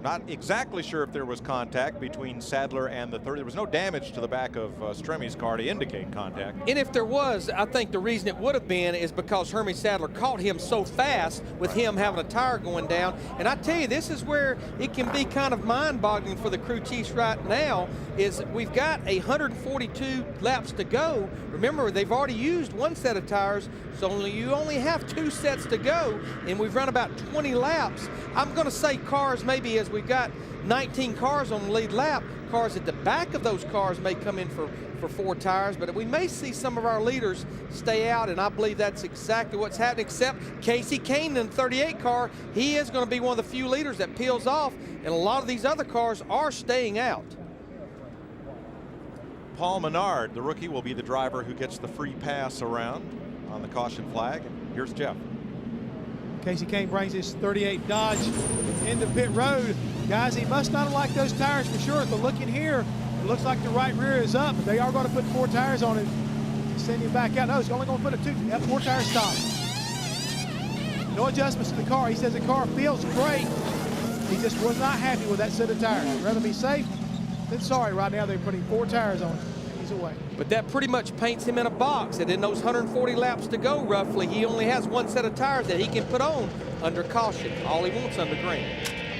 Not exactly sure if there was contact between Sadler and the 30. There was no damage to the back of Stremme's car to indicate contact. And if there was, I think the reason it would have been is because Hermie Sadler caught him so fast with him having a tire going down. And I tell you, this is where it can be kind of mind-boggling for the crew chiefs right now, is we've got 142 laps to go. Remember, they've already used 1 set of tires, so you only have 2 sets to go, and we've run about 20 laps. I'm going to say cars maybe, as we've got 19 cars on the lead lap, cars at the back of those cars may come in for 4 tires, but we may see some of our leaders stay out, and I believe that's exactly what's happening, except Casey Kane in the 38 car. He is going to be one of the few leaders that peels off, and a lot of these other cars are staying out. Paul Menard, the rookie, will be the driver who gets the free pass around on the caution flag. Here's Jeff. Casey Kane brings his 38 Dodge into pit road. Guys, he must not have liked those tires for sure. But looking here, it looks like the right rear is up. They are going to put 4 tires on it. Send him back out. No, he's only going to put a 2. Yep, 4 tires stop. No adjustments to the car. He says the car feels great. He just was not happy with that set of tires. He'd rather be safe than sorry. Right now they're putting 4 tires on it. He's away. But that pretty much paints him in a box. And in those 140 laps to go, roughly, he only has 1 set of tires that he can put on under caution. All he wants under green.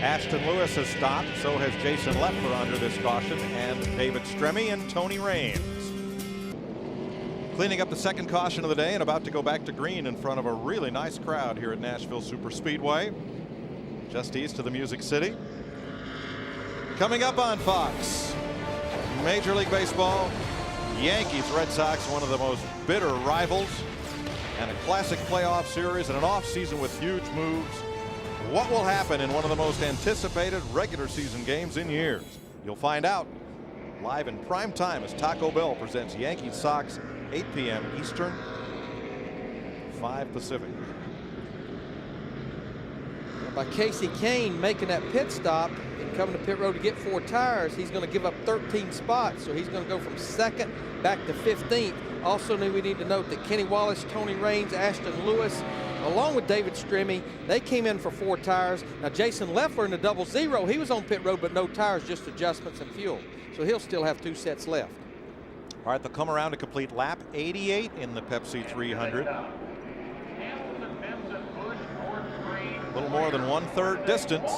Ashton Lewis has stopped. So has Jason Leffler under this caution, and David Stremme and Tony Raines. Cleaning up the second caution of the day and about to go back to green in front of a really nice crowd here at Nashville Superspeedway, just east of the Music City. Coming up on Fox, Major League Baseball, Yankees, Red Sox, one of the most bitter rivals, and a classic playoff series and an offseason with huge moves. What will happen in one of the most anticipated regular season games in years? You'll find out live in prime time as Taco Bell presents Yankees Sox, 8 p.m. Eastern, 5 Pacific. By Casey Kane making that pit stop and coming to pit road to get 4 tires, he's going to give up 13 spots. So he's going to go from 2nd back to 15th. Also, we need to note that Kenny Wallace, Tony Raines, Ashton Lewis, along with David Stremme, they came in for 4 tires. Now, Jason Leffler in the 00, he was on pit road, but no tires, just adjustments and fuel. So he'll still have 2 sets left. All right, they'll come around to complete lap 88 in the Pepsi 300. A little more than 1/3 distance.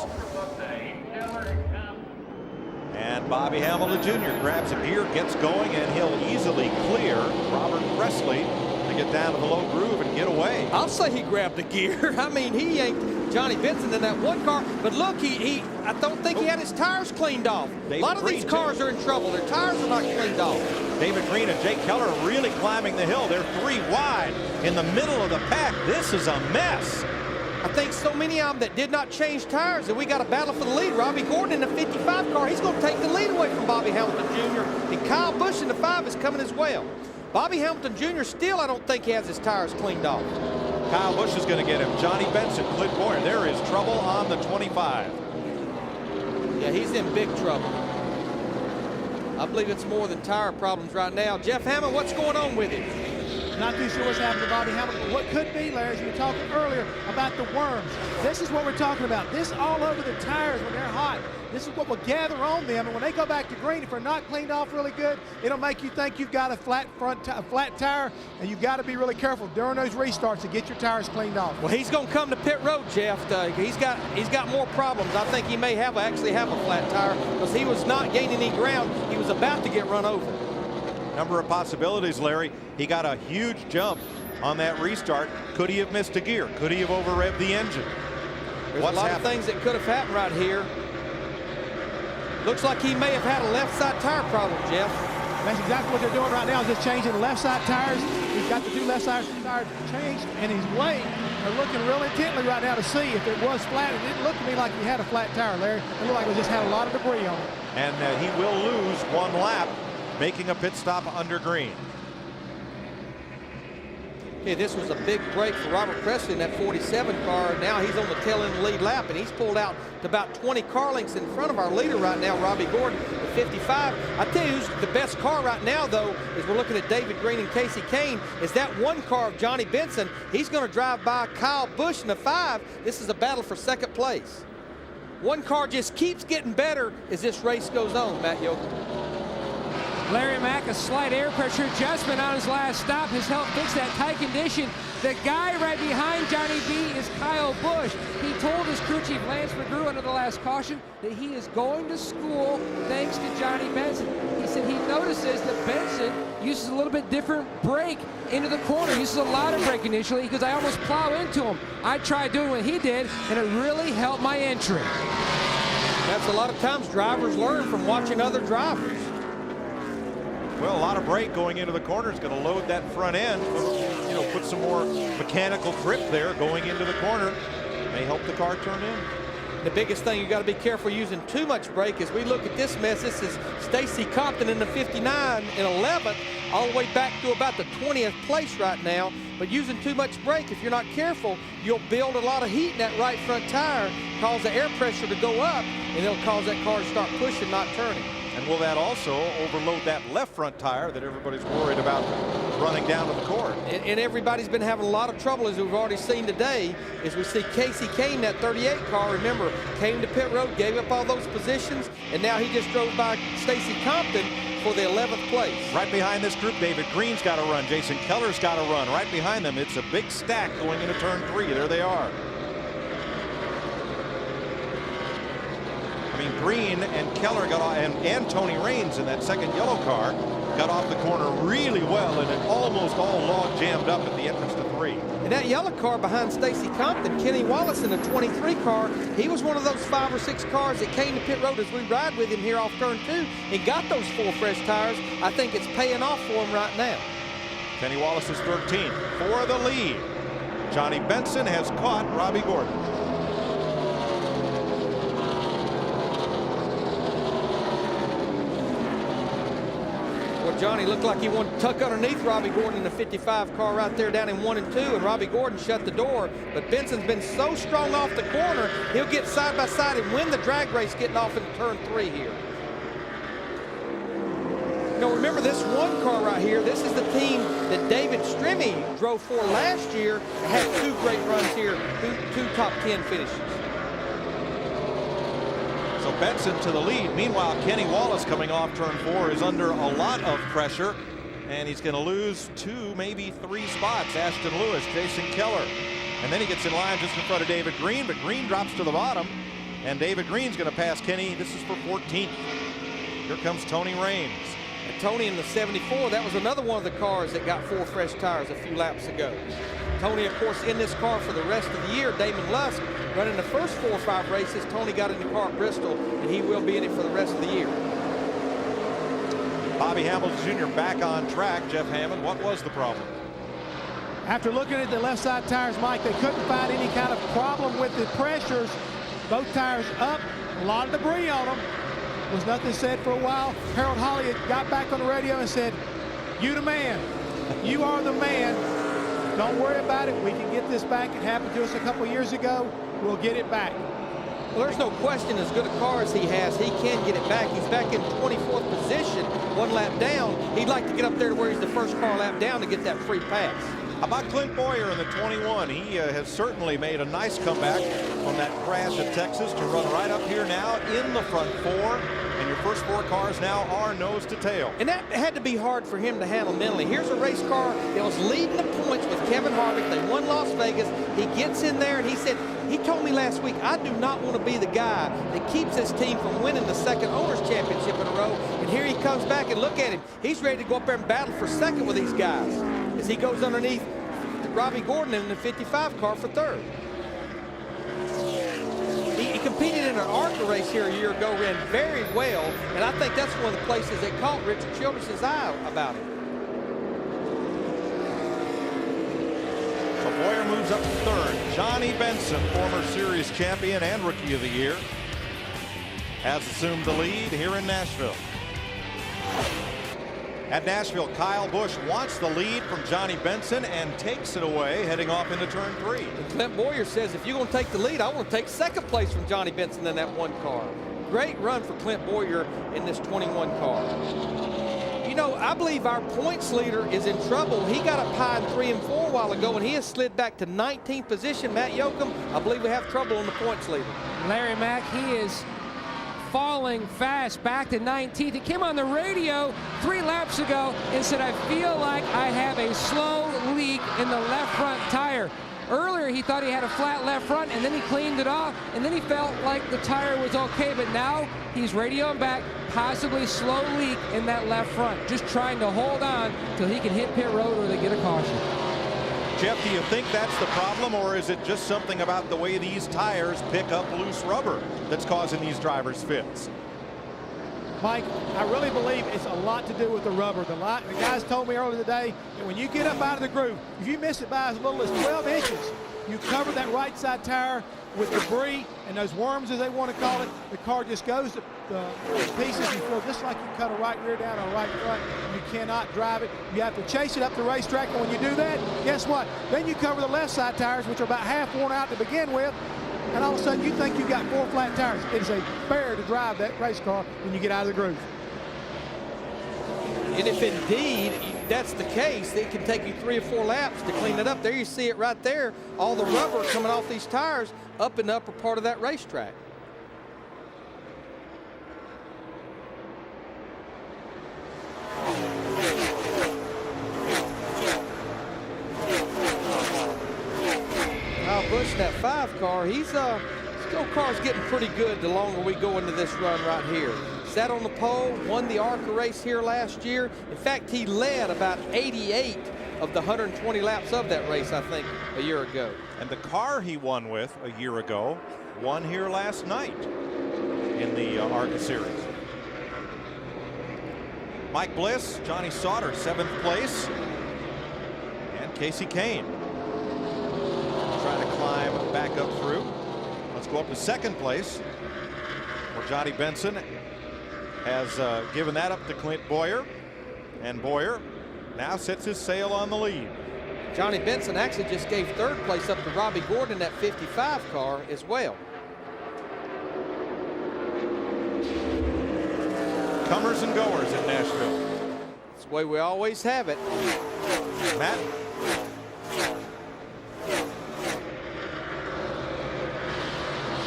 And Bobby Hamilton Jr. grabs a gear, gets going, and he'll easily clear Robert Presley to get down to the low groove and get away. I'll say he grabbed the gear. I mean, he yanked Johnny Benson in that one car. But look, I don't think he had his tires cleaned off. A lot of these cars are in trouble. Their tires are not cleaned off. David Green and Jake Keller are really climbing the hill. They're 3 wide in the middle of the pack. This is a mess. I think so many of them that did not change tires, and we got a battle for the lead. Robbie Gordon in the 55 car, he's going to take the lead away from Bobby Hamilton Jr. And Kyle Busch in the 5 is coming as well. Bobby Hamilton Jr. still, I don't think he has his tires cleaned off. Kyle Busch is going to get him. Johnny Benson, Clint Boyer. There is trouble on the 25. Yeah, he's in big trouble. I believe it's more than tire problems right now. Jeff Hammond, what's going on with him? Not too sure what's happened to Bobby Hamilton. What could be, Larry, as you were talking earlier about the worms. This is what we're talking about. This all over the tires when they're hot. This is what will gather on them, and when they go back to green, if they're not cleaned off really good, it'll make you think you've got a flat tire, and you've got to be really careful during those restarts to get your tires cleaned off. Well, he's going to come to pit road, Jeff. He's got more problems. I think he may actually have a flat tire because he was not gaining any ground. He was about to get run over. Number of possibilities, Larry. He got a huge jump on that restart. Could he have missed a gear? Could he have over-revved the engine? There's a lot of things that could have happened right here. Looks like he may have had a left side tire problem, Jeff. That's exactly what they're doing right now, is just changing the left side tires. He's got the 2 left side tires changed, and he's waiting. They're looking real intently right now to see if it was flat. It didn't look to me like he had a flat tire, Larry. It looked like it just had a lot of debris on it. And he will lose 1 lap, making a pit stop under green. Okay, this was a big break for Robert Presley in that 47 car. Now he's on the tail end of the lead lap, and he's pulled out to about 20 car lengths in front of our leader right now, Robbie Gordon, at 55. I tell you who's the best car right now, though, is we're looking at David Green and Casey Kane, is that 1 car of Johnny Benson. He's going to drive by Kyle Busch in the 5. This is a battle for 2nd place. 1 car just keeps getting better as this race goes on, Matt Yoakum. Larry Mack, a slight air pressure adjustment on his last stop has helped fix that tight condition. The guy right behind Johnny B is Kyle Busch. He told his crew chief Lance McGrew under the last caution that he is going to school thanks to Johnny Benson. He said he notices that Benson uses a little bit different brake into the corner. He uses a lot of brake initially because I almost plow into him. I tried doing what he did, and it really helped my entry. That's a lot of times drivers learn from watching other drivers. Well, a lot of brake going into the corner is going to load that front end. You know, put some more mechanical grip there going into the corner. May help the car turn in. The biggest thing you got to be careful using too much brake. As we look at this mess, this is Stacy Compton in the 59 in 11th, all the way back to about the 20th place right now. But using too much brake, if you're not careful, you'll build a lot of heat in that right front tire, cause the air pressure to go up, and it'll cause that car to start pushing, not turning. And will that also overload that left front tire that everybody's worried about running down to the court? And everybody's been having a lot of trouble, as we've already seen today, as we see Casey Kane, that 38 car, remember, came to pit road, gave up all those positions, and now he just drove by Stacy Compton for the 11th place. Right behind this group, David Green's got to run. Jason Keller's got to run. Right behind them, it's a big stack going into turn 3. There they are. I mean, Green and Keller got off, and Tony Raines in that second yellow car got off the corner really well. well, and it almost all log jammed up at the entrance to 3. And that yellow car behind Stacy Compton, Kenny Wallace in the 23 car, he was one of those 5 or 6 cars that came to pit road as we ride with him here off turn 2 and got those 4 fresh tires. I think it's paying off for him right now. Kenny Wallace is 13 for the lead. Johnny Benson has caught Robbie Gordon. Well, Johnny looked like he wanted to tuck underneath Robbie Gordon in the 55 car right there down in 1 and 2, and Robbie Gordon shut the door. But Benson's been so strong off the corner, he'll get side by side and win the drag race getting off into turn 3 here. Now remember this 1 car right here, this is the team that David Stremme drove for last year and had 2 great runs here, two top 10 finishes. So Benson to the lead. Meanwhile, Kenny Wallace coming off turn 4 is under a lot of pressure, and he's going to lose 2, maybe 3 spots. Ashton Lewis, Jason Keller, and then he gets in line just in front of David Green, but Green drops to the bottom, and David Green's going to pass Kenny. This is for 14th. Here comes Tony Raines. And Tony in the 74, that was another one of the cars that got 4 fresh tires a few laps ago. Tony, of course, in this car for the rest of the year. Damon Lusk running the first 4 or 5 races. Tony got in the car at Bristol, and he will be in it for the rest of the year. Bobby Hamilton Jr. back on track. Jeff Hammond, what was the problem? After looking at the left side tires, Mike, they couldn't find any kind of problem with the pressures. Both tires up, a lot of debris on them. Was nothing said for a while. Harold Holly had got back on the radio and said, "You the man. You are the man. Don't worry about it. We can get this back. It happened to us a couple years ago. We'll get it back." Well, there's no question, as good a car as he has, he can get it back. He's back in 24th position, 1 lap down. He'd like to get up there to where he's the first car lap down to get that free pass. How about Clint Boyer in the 21? He has certainly made a nice comeback from that crash at Texas to run right up here now in the front 4. And your first 4 cars now are nose to tail. And that had to be hard for him to handle mentally. Here's a race car that was leading the points with Kevin Harvick. They won Las Vegas. He gets in there and he said, he told me last week, I do not want to be the guy that keeps his team from winning the 2nd Owners Championship in a row. And here he comes back, and look at him. He's ready to go up there and battle for 2nd with these guys as he goes underneath Robbie Gordon in the 55 car for 3rd. He competed in an ARCA race here a year ago, ran very well, and I think that's one of the places that caught Richard Childress's eye about him. So Boyer moves up to 3rd. Johnny Benson, former series champion and rookie of the year, has assumed the lead here in Nashville. At Nashville, Kyle Busch wants the lead from Johnny Benson and takes it away, heading off into turn 3. And Clint Boyer says, if you're going to take the lead, I want to take 2nd place from Johnny Benson in that 1 car. Great run for Clint Boyer in this 21 car. You know, I believe our points leader is in trouble. He got up high in 3 and 4 a while ago, and he has slid back to 19th position. Matt Yoakum, I believe we have trouble on the points leader. Larry Mack, he is falling fast back to 19th. He came on the radio 3 laps ago and said, I feel like I have a slow leak in the left front tire. Earlier he thought he had a flat left front, and then he cleaned it off, and then he felt like the tire was okay, but now he's radioing back, possibly slow leak in that left front, just trying to hold on till he can hit pit road or they get a caution. Jeff, do you think that's the problem, or is it just something about the way these tires pick up loose rubber that's causing these drivers fits? Mike, I really believe it's a lot to do with the rubber. The guys told me earlier today that when you get up out of the groove, if you miss it by as little as 12 inches, you cover that right side tire with debris and those worms, as they want to call it. The car just goes to pieces. You feel just like you cut a right rear down or a right front. You cannot drive it. You have to chase it up the racetrack, and when you do that, guess what? Then you cover the left side tires, which are about half worn out to begin with, and all of a sudden you think you've got 4 flat tires. It is a bear to drive that race car when you get out of the groove. And if indeed that's the case, it can take you 3 or 4 laps to clean it up. There you see it right there, all the rubber coming off these tires up in the upper part of that racetrack. Kyle Busch, that 5 car, still car's getting pretty good the longer we go into this run right here. sat on the pole, won the ARCA race here last year. In fact, he led about 88 of the 120 laps of that race, I think, a year ago. And the car he won with a year ago won here last night in the ARCA series. Mike Bliss, Johnny Sauter, 7th place. And Casey Kane trying to climb back up through. Let's go up to 2nd place, where Johnny Benson has given that up to Clint Boyer. And Boyer now sets his sail on the lead. Johnny Benson actually just gave 3rd place up to Robbie Gordon in that 55 car as well. Comers and goers in Nashville. That's the way we always have it. Matt?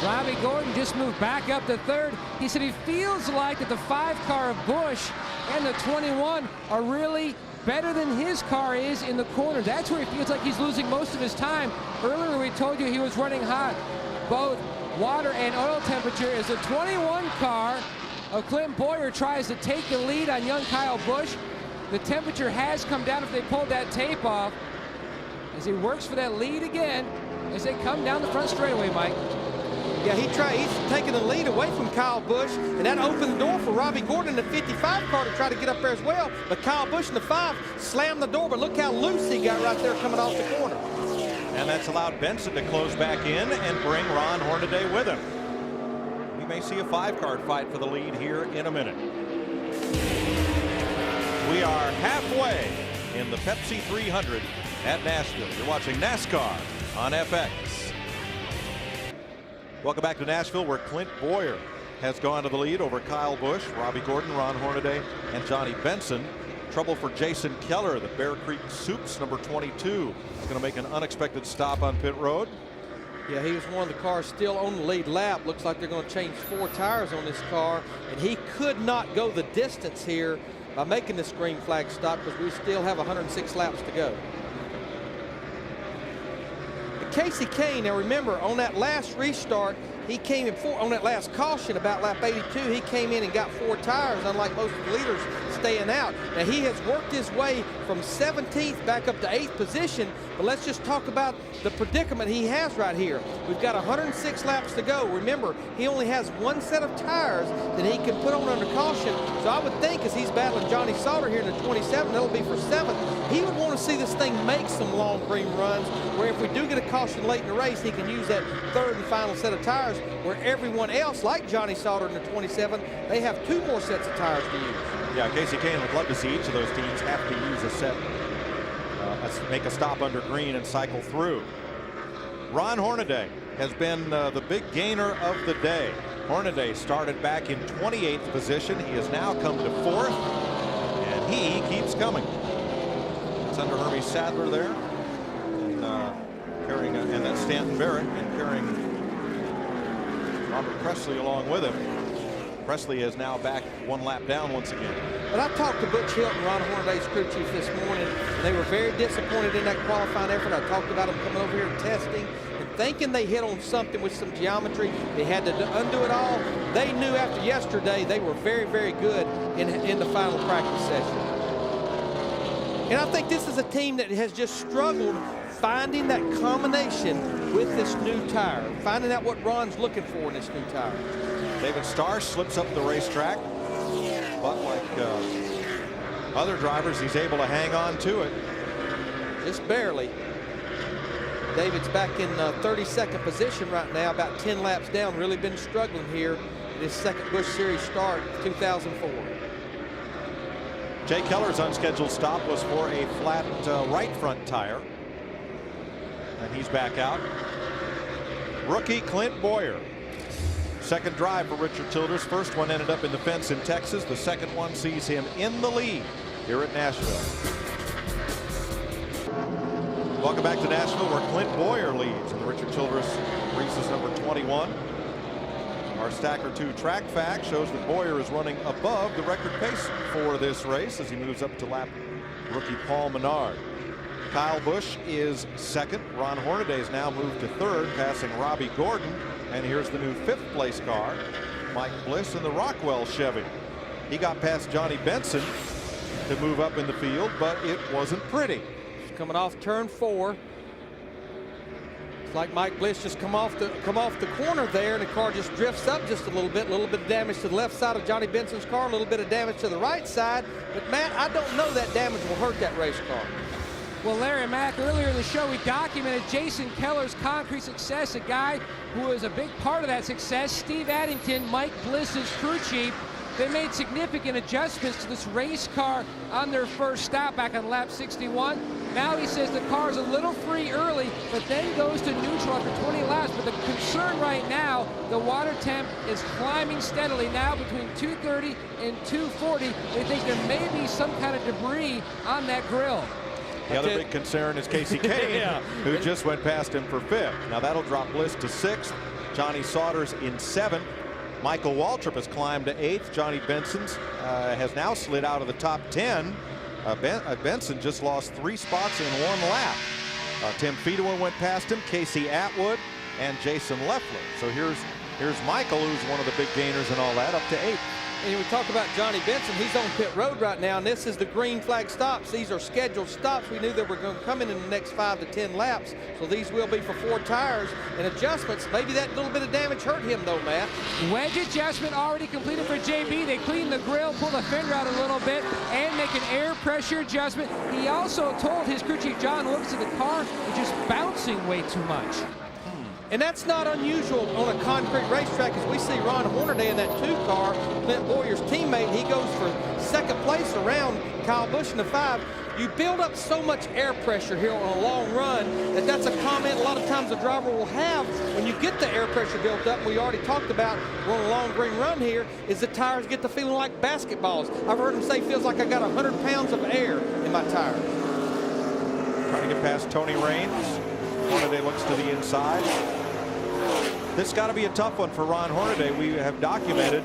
Robbie Gordon just moved back up to 3rd. He said he feels like that the 5 car of Busch and the 21 are really better than his car is in the corner. That's where he feels like he's losing most of his time. Earlier we told you he was running hot, both water and oil temperature. As the 21 car of Clint Boyer tries to take the lead on young Kyle Busch, the temperature has come down if they pulled that tape off, as he works for that lead again as they come down the front straightaway, Mike. Yeah, he's taking the lead away from Kyle Busch, and that opened the door for Robbie Gordon in the 55 car to try to get up there as well. But Kyle Busch in the 5 slammed the door, but look how loose he got right there coming off the corner. And that's allowed Benson to close back in and bring Ron Hornaday with him. We may see a 5-car fight for the lead here in a minute. We are halfway in the Pepsi 300 at Nashville. You're watching NASCAR on FX. Welcome back to Nashville, where Clint Boyer has gone to the lead over Kyle Busch, Robbie Gordon, Ron Hornaday, and Johnny Benson. Trouble for Jason Keller, the Bear Creek Soups, number 22. He's going to make an unexpected stop on pit road. Yeah, he was one of the cars still on the lead lap. Looks like they're going to change 4 tires on this car, and he could not go the distance here by making this green flag stop because we still have 106 laps to go. Casey Kane, now remember, on that last restart, he came in on that last caution about lap 82, he came in and got 4 tires, unlike most of the leaders staying out. Now, he has worked his way from 17th back up to 8th position, but let's just talk about the predicament he has right here. We've got 106 laps to go. Remember, he only has 1 set of tires that he can put on under caution, so I would think as he's battling Johnny Sauter here in the 27, that'll be for 7th, he would want to see this thing make some long green runs, where if we do get a caution late in the race, he can use that 3rd and final set of tires, where everyone else, like Johnny Sauter in the 27, they have 2 more sets of tires to use. Yeah, Casey Kane would love to see each of those teams have to use a set, make a stop under green and cycle through. Ron Hornaday has been the big gainer of the day. Hornaday started back in 28th position. He has now come to 4th, and he keeps coming. It's under Hermie Sadler there, and carrying, and that's Stanton Barrett, and carrying Robert Presley along with him. Presley is now back 1 lap down once again. But I talked to Butch Hilton, Ron Hornaday's crew chief, this morning, and they were very disappointed in that qualifying effort. I talked about them coming over here and testing and thinking they hit on something with some geometry. They had to undo it all. They knew after yesterday they were very, very good in the final practice session. And I think this is a team that has just struggled finding that combination with this new tire, finding out what Ron's looking for in this new tire. David Starr slips up the racetrack, but like other drivers, he's able to hang on to it. Just barely. David's back in 32nd position right now, about 10 laps down. Really been struggling here in his 2nd Busch Series start, 2004. Jay Keller's unscheduled stop was for a flat right front tire, and he's back out. Rookie Clint Boyer. 2nd drive for Richard Childress. 1st one ended up in the fence in Texas. The 2nd one sees him in the lead here at Nashville. Welcome back to Nashville, where Clint Boyer leads in the Richard Childress Reese's number 21. Our Stacker 2 track fact shows that Boyer is running above the record pace for this race as he moves up to lap rookie Paul Menard. Kyle Busch is 2nd. Ron Hornaday has now moved to 3rd, passing Robbie Gordon. And here's the new 5th place car, Mike Bliss in the Rockwell Chevy. He got past Johnny Benson to move up in the field, but it wasn't pretty. Coming off turn 4. It's like Mike Bliss just come off the corner there, and the car just drifts up just a little bit of damage to the left side of Johnny Benson's car, a little bit of damage to the right side. But Matt, I don't know that damage will hurt that race car. Well, Larry Mack, earlier in the show, we documented Jason Keller's concrete success, a guy who was a big part of that success. Steve Addington, Mike Bliss's crew chief, they made significant adjustments to this race car on their first stop back on lap 61. Now he says the car's a little free early, but then goes to neutral after 20 laps. But the concern right now, the water temp is climbing steadily now between 230 and 240. They think there may be some kind of debris on that grill. The other big concern is Casey Kane, who just went past him for 5th. Now that'll drop Bliss to 6th. Johnny Sauter's in 7th. Michael Waltrip has climbed to 8th. Johnny Benson's has now slid out of the top 10. Benson just lost 3 spots in 1 lap. Tim Fedewa went past him, Casey Atwood, and Jason Leffler. So here's Michael, who's one of the big gainers and all that, up to 8th. And we talk about Johnny Benson. He's on pit road right now, and this is the green flag stops. These are scheduled stops. We knew they were going to come in the next 5 to 10 laps, so these will be for 4 tires and adjustments. Maybe that little bit of damage hurt him, though, Matt. Wedge adjustment already completed for JB. They cleaned the grill, pulled the fender out a little bit, and make an air pressure adjustment. He also told his crew chief John Wilkes that the car is just bouncing way too much. And that's not unusual on a concrete racetrack, as we see Ron Hornaday in that 2 car, Clint Boyer's teammate. He goes for 2nd place around Kyle Busch in the 5. You build up so much air pressure here on a long run that's a comment a lot of times the driver will have when you get the air pressure built up. We already talked about on a long green run here is the tires get the feeling like basketballs. I've heard them say feels like I got 100 pounds of air in my tires. Trying to get past Tony Raines. Hornaday looks to the inside. This got to be a tough one for Ron Hornaday. We have documented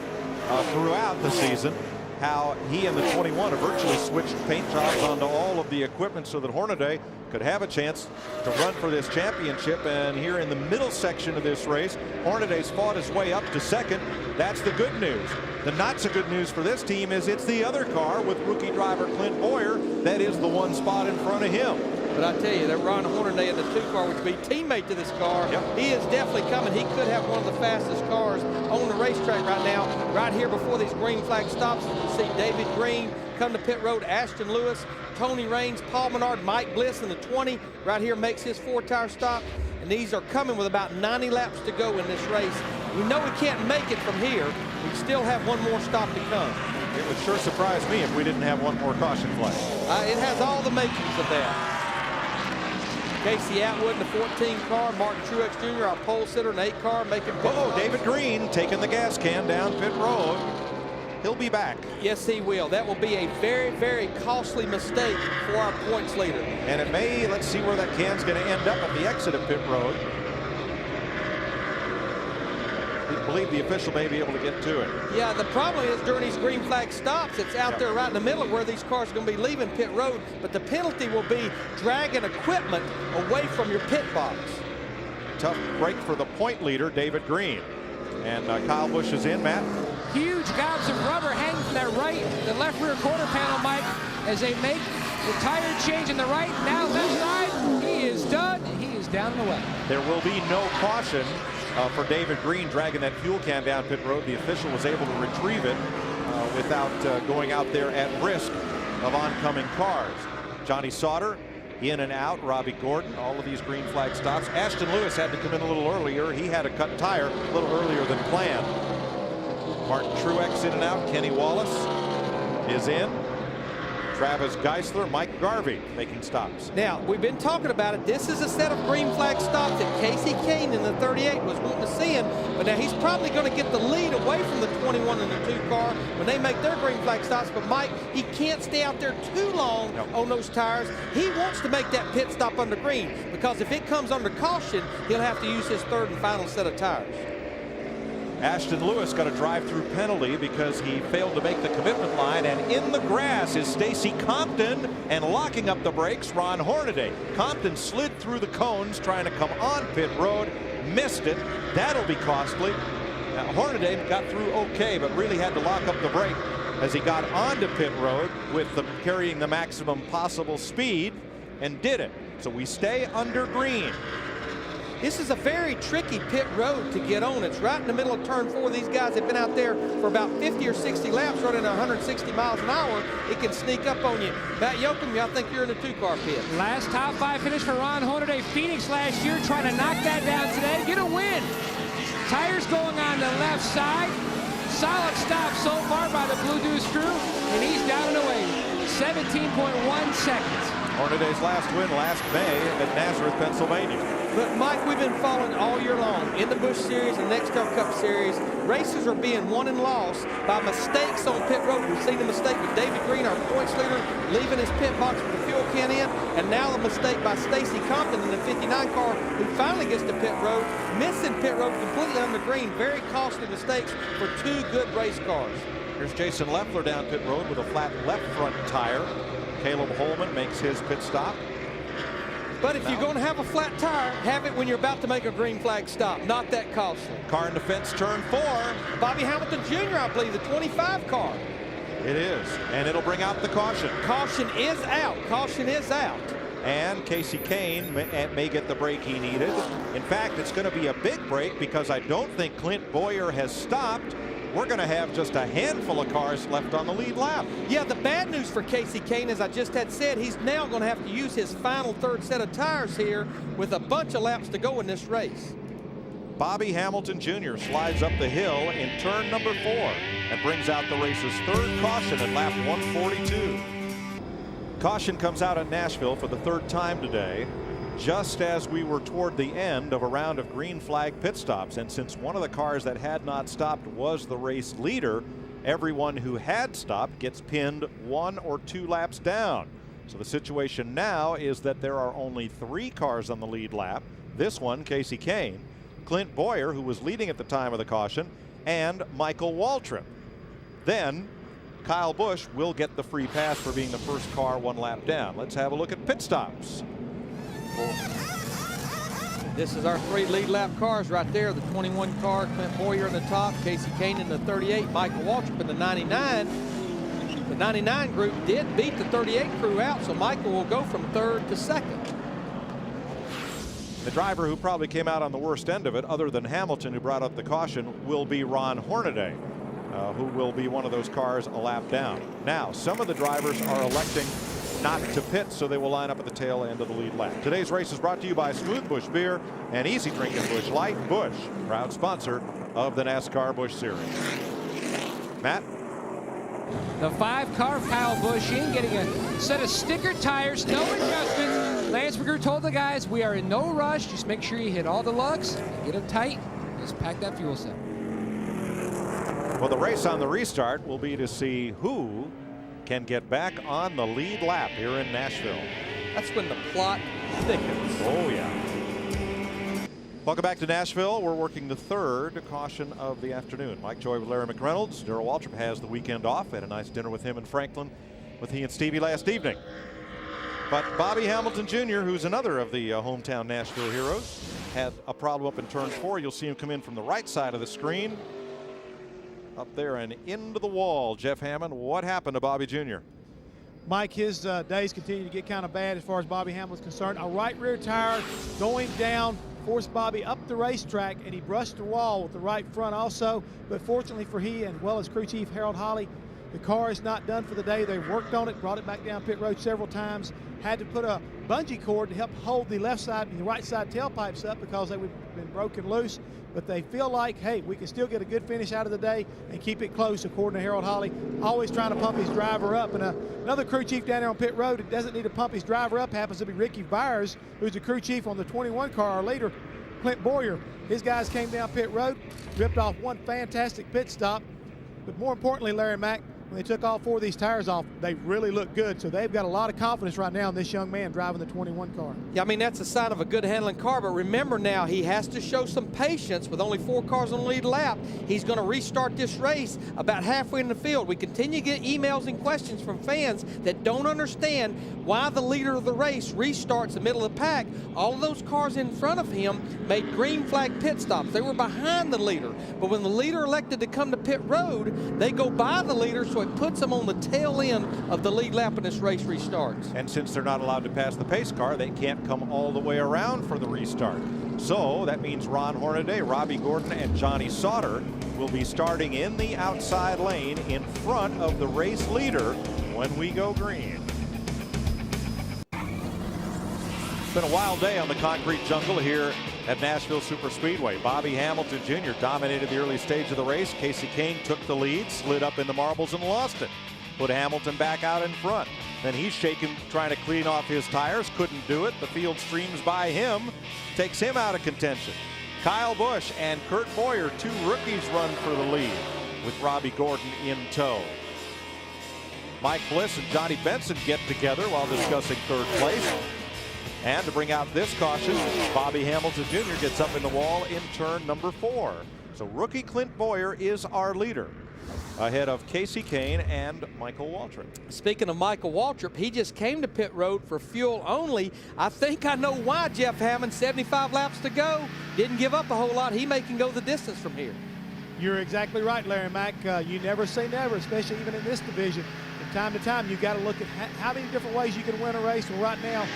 throughout the season how he and the 21 have virtually switched paint jobs onto all of the equipment so that Hornaday could have a chance to run for this championship. And here in the middle section of this race, Hornaday's fought his way up to 2nd. That's the good news. The not so good news for this team is it's the other car with rookie driver Clint Boyer that is the 1 spot in front of him. But I tell you, that Ron Hornaday in the 2 car, which would be teammate to this car, he is definitely coming. He could have one of the fastest cars on the racetrack right now. Right here before these green flag stops, you see David Green come to pit road, Ashton Lewis, Tony Raines, Paul Menard, Mike Bliss in the 20. Right here makes his 4-tire stop. And these are coming with about 90 laps to go in this race. We know we can't make it from here. We still have 1 more stop to come. It would sure surprise me if we didn't have 1 more caution flag. It has all the makings of that. Casey Atwood in the 14 car, Martin Truex Jr., our pole sitter in 8 car, making pit stops. David Green taking the gas can down pit road. He'll be back. Yes, he will. That will be a very, very costly mistake for our points leader. And it may, let's see where that can's going to end up at the exit of pit road. I believe the official may be able to get to it. Yeah, the problem is during these green flag stops, it's out there right in the middle of where these cars are going to be leaving pit road. But the penalty will be dragging equipment away from your pit box. Tough break for the point leader, David Green. And Kyle Busch is in, Matt. Huge gobs of rubber hanging from that the left rear quarter panel, Mike, as they make the tire change in the right. Now left side, he is done. He is down and away. There will be no caution for David Green dragging that fuel can down pit road. The official was able to retrieve it without going out there at risk of oncoming cars. Johnny Sauter in and out, Robbie Gordon, all of these green flag stops. Ashton Lewis had to come in a little earlier. He had a cut tire a little earlier than planned. Martin Truex in and out. Kenny Wallace is in. Travis Geisler, Mike Garvey making stops. Now, we've been talking about it. This is a set of green flag stops that Casey Kane in the 38 was wanting to see him. But now he's probably going to get the lead away from the 21 and the 2 car when they make their green flag stops. But Mike, he can't stay out there too long on those tires. He wants to make that pit stop under green, because if it comes under caution, he'll have to use his 3rd and final set of tires. Ashton Lewis got a drive-through penalty because he failed to make the commitment line, and in the grass is Stacy Compton, and locking up the brakes, Ron Hornaday. Compton slid through the cones trying to come on pit road, missed it. That'll be costly. Now, Hornaday got through okay, but really had to lock up the brake as he got onto pit road with carrying the maximum possible speed and did it. So we stay under green. This is a very tricky pit road to get on. It's right in the middle of turn 4. These guys have been out there for about 50 or 60 laps running 160 miles an hour. It can sneak up on you. Matt Yoakum, I think you're in the 2-car pit. Last top 5 finish for Ron Hornaday. Phoenix last year, trying to knock that down today. Get a win. Tires going on the left side. Solid stop so far by the Blue Deuce crew, and he's down and away. 17.1 seconds. Hornaday's last win last May at Nazareth, Pennsylvania. But Mike, we've been following all year long in the Busch Series and Nextel Cup Series. Races are being won and lost by mistakes on pit road. We've seen the mistake with David Green, our points leader, leaving his pit box with the fuel can in, and now the mistake by Stacy Compton in the 59 car, who finally gets to pit road, missing pit road completely on the green. Very costly mistakes for 2 good race cars. Here's Jason Leffler down pit road with a flat left front tire. Caleb Holman makes his pit stop. But if you're going to have a flat tire, have it when you're about to make a green flag stop. Not that costly. Car in defense, turn 4. Bobby Hamilton Jr., I believe, the 25 car. It is, and it'll bring out the caution. Caution is out. Caution is out. And Casey Kane may get the break he needed. In fact, it's going to be a big break because I don't think Clint Boyer has stopped. We're going to have just a handful of cars left on the lead lap. Yeah, the bad news for Casey Kane, as I just had said, he's now going to have to use his final 3rd set of tires here with a bunch of laps to go in this race. Bobby Hamilton Jr. slides up the hill in turn number 4 and brings out the race's 3rd caution at lap 142. Caution comes out at Nashville for the 3rd time today, just as we were toward the end of a round of green flag pit stops. And since one of the cars that had not stopped was the race leader, everyone who had stopped gets pinned 1 or 2 laps down. So the situation now is that there are only 3 cars on the lead lap. This one, Casey Kane, Clint Boyer, who was leading at the time of the caution, and Michael Waltrip. Then Kyle Busch will get the free pass for being the first car 1 lap down. Let's have a look at pit stops. This is our 3 lead lap cars right there. The 21 car, Clint Boyer in the top, Casey Kane in the 38, Michael Waltrip in the 99. The 99 group did beat the 38 crew out, so Michael will go from 3rd to 2nd. The driver who probably came out on the worst end of it, other than Hamilton, who brought up the caution, will be Ron Hornaday, who will be one of those cars a lap down. Now, some of the drivers are electing not to pit, so they will line up at the tail end of the lead lap. Today's race is brought to you by Smooth Busch Beer and Easy Drinking Busch Light. Busch, proud sponsor of the NASCAR Busch Series. Matt? The 5-car Kyle Busch in, getting a set of sticker tires, no adjustments. Lance McGrew told the guys, we are in no rush. Just make sure you hit all the lugs, get them tight, just pack that fuel cell. Well, the race on the restart will be to see who can get back on the lead lap here in Nashville. That's when the plot thickens. Oh, yeah. Welcome back to Nashville. We're working the 3rd caution of the afternoon. Mike Joy with Larry McReynolds. Darrell Waltrip has the weekend off. Had a nice dinner with him in Franklin with he and Stevie last evening. But Bobby Hamilton Jr., who's another of the hometown Nashville heroes, had a problem up in turn 4. You'll see him come in from the right side of the screen. Up there and into the wall. Jeff Hammond, what happened to Bobby Jr.? Mike, his days continue to get kind of bad as far as Bobby Hamilton's concerned. A right rear tire going down forced Bobby up the racetrack, and he brushed the wall with the right front also. But fortunately for he and well as crew chief Harold Holly, the car is not done for the day. They worked on it, brought it back down pit road several times, had to put a bungee cord to help hold the left side and the right side tailpipes up because they would have been broken loose. But they feel like, hey, we can still get a good finish out of the day and keep it close, according to Harold Holly. Always trying to pump his driver up. And another crew chief down there on pit road that doesn't need to pump his driver up happens to be Ricky Byers, who's the crew chief on the 21 car, our leader, Clint Boyer. His guys came down pit road, ripped off 1 fantastic pit stop. But more importantly, Larry Mack, when they took all 4 of these tires off, they really look good. So they've got a lot of confidence right now in this young man driving the 21 car. Yeah, I mean, that's a sign of a good handling car. But remember now, he has to show some patience with only 4 cars on the lead lap. He's going to restart this race about halfway in the field. We continue to get emails and questions from fans that don't understand why the leader of the race restarts the middle of the pack. All of those cars in front of him made green flag pit stops. They were behind the leader. But when the leader elected to come to pit road, they go by the leader, so so it puts them on the tail end of the lead lap when this race restarts. And since they're not allowed to pass the pace car, they can't come all the way around for the restart. So that means Ron Hornaday, Robbie Gordon, and Johnny Sauter will be starting in the outside lane in front of the race leader when we go green. It's been a wild day on the concrete jungle here at Nashville Superspeedway. Bobby Hamilton Jr. dominated the early stage of the race. Casey Kane took the lead, slid up into marbles and lost it. Put Hamilton back out in front. Then he's shaking, trying to clean off his tires. Couldn't do it. The field streams by him, takes him out of contention. Kyle Busch and Kurt Boyer, two rookies, run for the lead with Robbie Gordon in tow. Mike Bliss and Johnny Benson get together while discussing third place. And to bring out this caution, Bobby Hamilton Jr. gets up in the wall in turn number 4. So rookie Clint Boyer is our leader, ahead of Casey Kane and Michael Waltrip. Speaking of Michael Waltrip, he just came to pit road for fuel only. I think I know why. Jeff Hammond, 75 laps to go, didn't give up a whole lot. He may can go the distance from here. You're exactly right, Larry Mack. You never say never, especially even in this division. From time to time, you got to look at how many different ways you can win a race. Well, right now,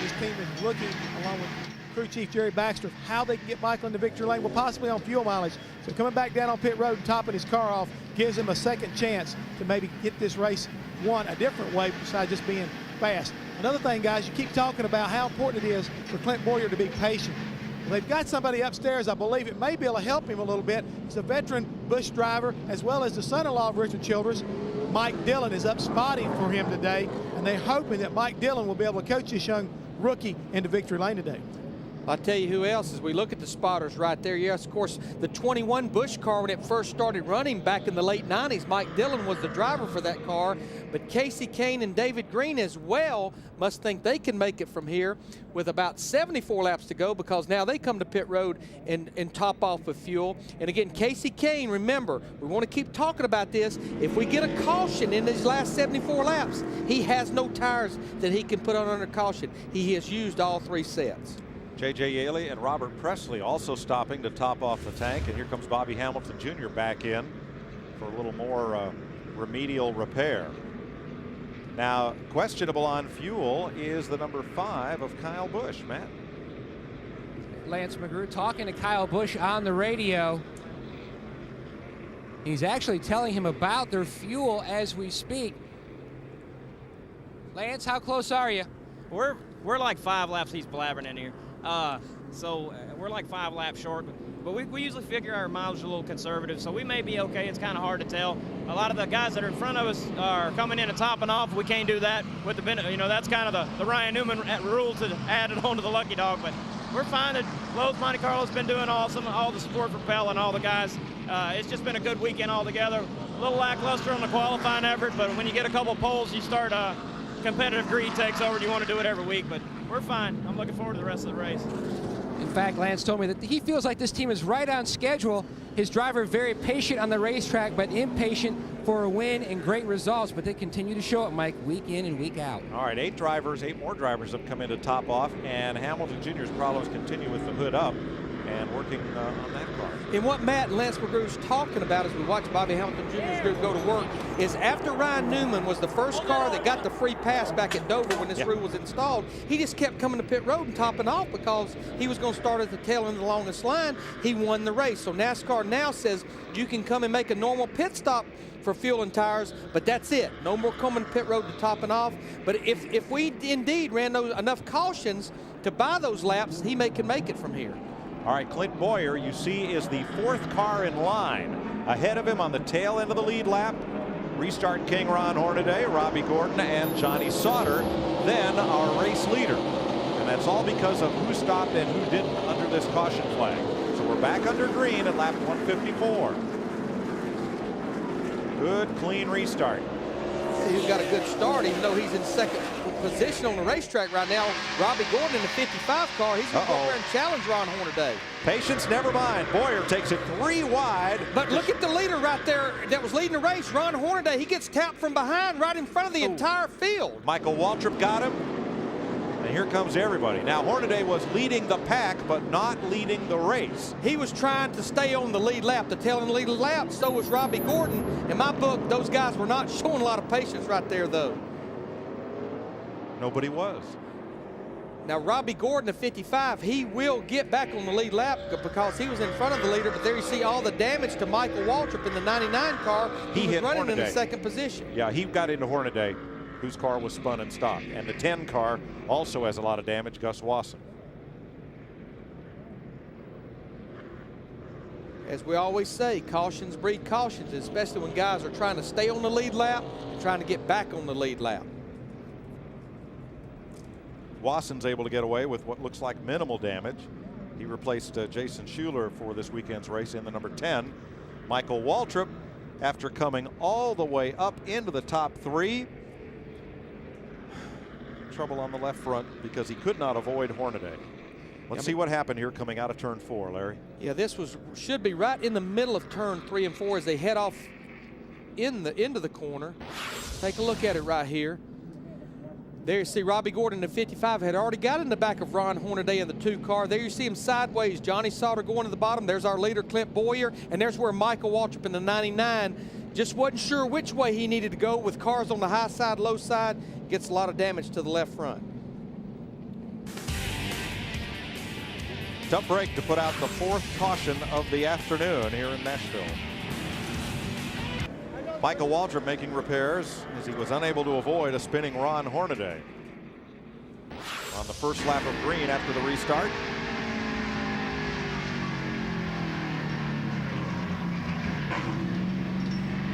this team is looking, along with crew chief Jerry Baxter, how they can get Michael into victory lane, well, possibly on fuel mileage. So coming back down on pit road and topping his car off gives him a second chance to maybe get this race won a different way besides just being fast. Another thing, guys, you keep talking about how important it is for Clint Boyer to be patient. Well, they've got somebody upstairs, I believe it may be able to help him a little bit. He's a veteran Busch driver, as well as the son-in-law of Richard Childress. Mike Dillon is up spotting for him today, and they're hoping that Mike Dillon will be able to coach this young rookie into victory lane today. I'll tell you who else, as we look at the spotters right there. Yes, of course, the 21 Busch car when it first started running back in the late 90s, Mike Dillon was the driver for that car. But Casey Kane and David Green as well must think they can make it from here with about 74 laps to go, because now they come to pit road and top off with fuel. And again, Casey Kane, remember, we want to keep talking about this. If we get a caution in these last 74 laps, he has no tires that he can put on under caution. He has used all 3 sets. J.J. Yaley and Robert Presley also stopping to top off the tank. And here comes Bobby Hamilton Jr. back in for a little more remedial repair. Now, questionable on fuel is the number 5 of Kyle Busch. Matt? Lance McGrew talking to Kyle Busch on the radio. He's actually telling him about their fuel as we speak. Lance, how close are you? We're like 5 laps. He's blabbering in here. So we're like 5 laps short, but we usually figure our mileage a little conservative, so we may be okay. It's kind of hard to tell. A lot of the guys that are in front of us are coming in and topping off. We can't do that with the, you know, that's kind of the Ryan Newman rule to add it on to the Lucky Dog, but we're fine. The Lowe's Monte Carlo's been doing awesome. All the support for Pell and all the guys. It's just been a good weekend altogether. A little lackluster on the qualifying effort, but when you get a couple poles, you start competitive greed takes over. You want to do it every week, but we're fine. I'm looking forward to the rest of the race. In fact, Lance told me that he feels like this team is right on schedule. His driver very patient on the racetrack, but impatient for a win and great results. But they continue to show it, Mike, week in and week out. All right, 8 more drivers have come in to top off, and Hamilton Jr.'s problems continue with the hood up and working on that car. And what Matt and Lance McGrew's talking about as we watch Bobby Hamilton Jr.'s group go to work is after Ryan Newman was the first car that got the free pass back at Dover when this rule was installed, he just kept coming to pit road and topping off because he was going to start at the tail end of the longest line. He won the race. So NASCAR now says you can come and make a normal pit stop for fuel and tires, but that's it. No more coming to pit road to topping off. But if we indeed ran enough cautions to buy those laps, he can make it from here. All right, Clint Boyer, you see, is the 4th car in line. Ahead of him on the tail end of the lead lap, Restart King Ron Hornaday, Robbie Gordon, and Johnny Sauter, then our race leader. And that's all because of who stopped and who didn't under this caution flag. So we're back under green at lap 154. Good, clean restart. He's got a good start, even though he's in second position on the racetrack right now. Robbie Gordon in the 55 car. He's going to go over and challenge Ron Hornaday. Patience, never mind. Boyer takes it 3 wide. But look at the leader right there that was leading the race, Ron Hornaday. He gets tapped from behind right in front of the entire field. Michael Waltrip got him. And here comes everybody. Now, Hornaday was leading the pack, but not leading the race. He was trying to stay on the lead lap, the tail end lead lap. So was Robbie Gordon. In my book, those guys were not showing a lot of patience right there, though. Nobody was. Now, Robbie Gordon at 55, he will get back on the lead lap because he was in front of the leader, but there you see all the damage to Michael Waltrip in the 99 car. He was running in the second position. Yeah, he got into Hornaday, whose car was spun and stopped. And the 10 car also has a lot of damage, Gus Wasson. As we always say, cautions breed cautions, especially when guys are trying to stay on the lead lap and trying to get back on the lead lap. Wasson's able to get away with what looks like minimal damage. He replaced Jason Schuler for this weekend's race in the number 10. Michael Waltrip, after coming all the way up into the top 3, trouble on the left front because he could not avoid Hornaday. Let's see what happened here coming out of turn 4, Larry. Yeah, this should be right in the middle of turn 3 and 4 as they head off into the corner. Take a look at it right here. There you see Robbie Gordon at 55 had already got in the back of Ron Hornaday in the 2 car. There you see him sideways. Johnny Sauter going to the bottom. There's our leader, Clint Boyer. And there's where Michael Waltrip in the 99 just wasn't sure which way he needed to go with cars on the high side, low side. Gets a lot of damage to the left front. Tough break to put out the 4th caution of the afternoon here in Nashville. Michael Waltrip making repairs as he was unable to avoid a spinning Ron Hornaday. On the first lap of green after the restart.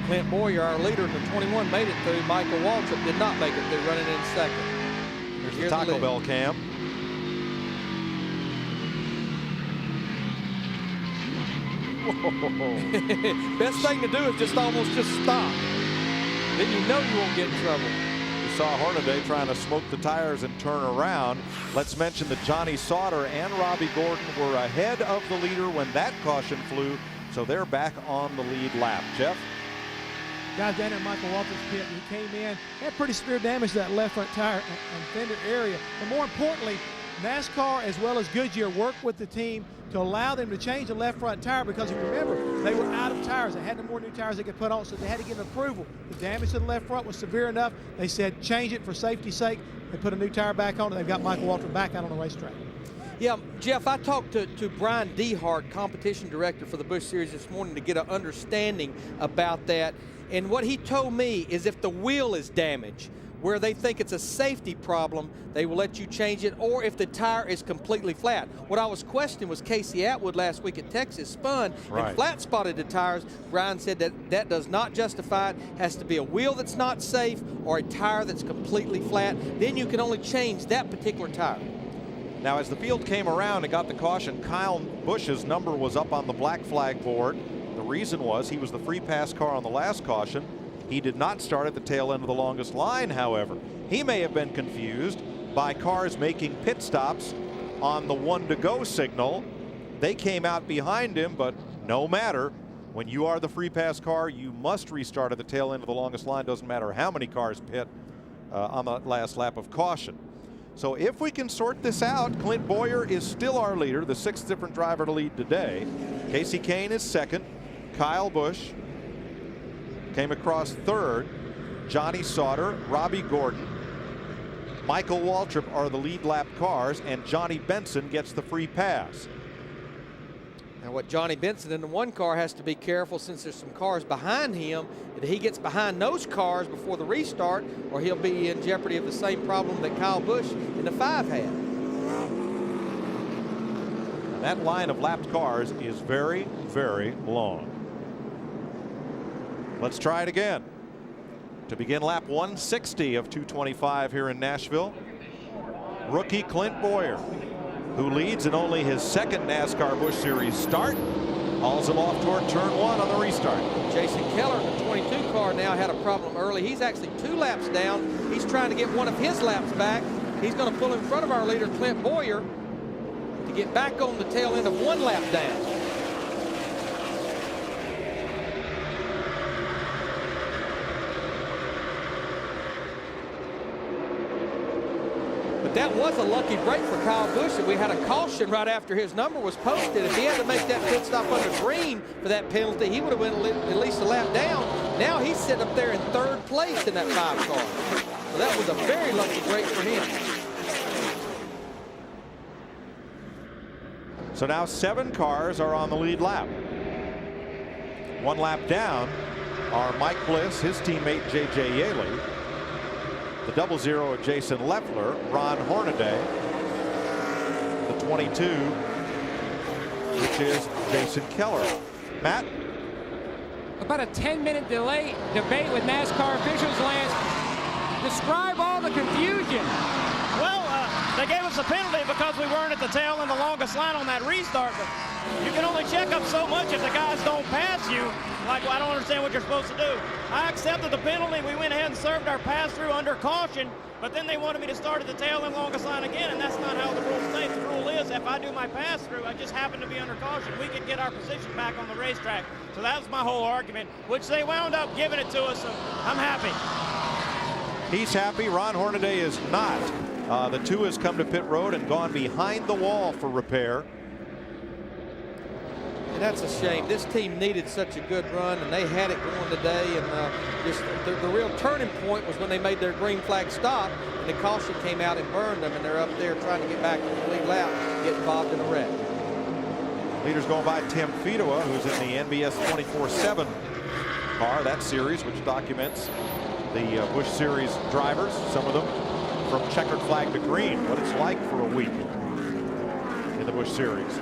Clint Boyer, our leader in the 21, made it through. Michael Waltrip did not make it through, running in second. Here's the Taco Bell cam. Best thing to do is just almost stop. Then you know you won't get in trouble. We saw Hornaday trying to smoke the tires and turn around. Let's mention that Johnny Sauter and Robbie Gordon were ahead of the leader when that caution flew, so they're back on the lead lap. Jeff? Guys down there in Michael Waltrip's pit, he came in, had pretty severe damage to that left front tire and fender area. But more importantly, NASCAR as well as Goodyear worked with the team to allow them to change the left front tire because if you remember, they were out of tires. They had no more new tires they could put on, so they had to get an approval. The damage to the left front was severe enough. They said change it for safety's sake. They put a new tire back on, and they've got Michael Waltrip back out on the racetrack. Yeah, Jeff, I talked to Brian Dehart, competition director for the Busch Series this morning to get an understanding about that. And what he told me is if the wheel is damaged, where they think it's a safety problem, they will let you change it, or if the tire is completely flat. What I was questioning was Casey Atwood last week at Texas spun and flat spotted the tires. Brian said that does not justify it. Has to be a wheel that's not safe or a tire that's completely flat. Then you can only change that particular tire. Now, as the field came around and got the caution, Kyle Busch's number was up on the black flag board. The reason was he was the free pass car on the last caution. He did not start at the tail end of the longest line, however. He may have been confused by cars making pit stops on the 1 to go signal. They came out behind him, but no matter. When you are the free pass car, you must restart at the tail end of the longest line. Doesn't matter how many cars pit on the last lap of caution. So if we can sort this out, Clint Boyer is still our leader, the 6th different driver to lead today. Casey Kane is 2nd. Kyle Busch came across 3rd. Johnny Sauter, Robbie Gordon, Michael Waltrip are the lead lap cars, and Johnny Benson gets the free pass. And what Johnny Benson in the 1 car has to be careful, since there's some cars behind him, that he gets behind those cars before the restart, or he'll be in jeopardy of the same problem that Kyle Busch in the 5 had. And that line of lapped cars is very, very long. Let's try it again. To begin lap 160 of 225 here in Nashville, rookie Clint Boyer, who leads in only his 2nd NASCAR Busch Series start, hauls him off toward turn 1 on the restart. Jason Keller in the 22 car now had a problem early. He's actually 2 laps down. He's trying to get one of his laps back. He's going to pull in front of our leader, Clint Boyer, to get back on the tail end of 1 lap down. But that was a lucky break for Kyle Busch that we had a caution right after his number was posted. If he had to make that pit stop under green for that penalty, he would have went at least a lap down. Now he's sitting up there in 3rd place in that 5 car. So that was a very lucky break for him. So now 7 cars are on the lead lap. 1 lap down are Mike Bliss, his teammate J.J. Yaley, the 00 of Jason Leffler, Ron Hornaday, the 22, which is Jason Keller. Matt? About a 10-minute delay debate with NASCAR officials, Lance. Describe all the confusion. Well, they gave us a penalty because we weren't at the tail in the longest line on that restart. But you can only check up so much if the guys don't pass you. Like, well, I don't understand what you're supposed to do. I accepted the penalty. We went ahead and served our pass-through under caution. But then they wanted me to start at the tail in longest line again, and that's not how the rule states. The rule is if I do my pass-through, I just happen to be under caution, we can get our position back on the racetrack. So that was my whole argument, which they wound up giving it to us, so I'm happy. He's happy. Ron Hornaday is not. The 2 has come to pit road and gone behind the wall for repair. And that's a shame. This team needed such a good run, and they had it going today. And just the real turning point was when they made their green flag stop, and the caution came out and burned them, and they're up there trying to get back on the lead lap, get involved in a wreck. Leaders going by Tim Fedowa, who's in the NBS 24/7 car, that series, which documents the Busch Series drivers, some of them from checkered flag to green, what it's like for a week in the Busch Series.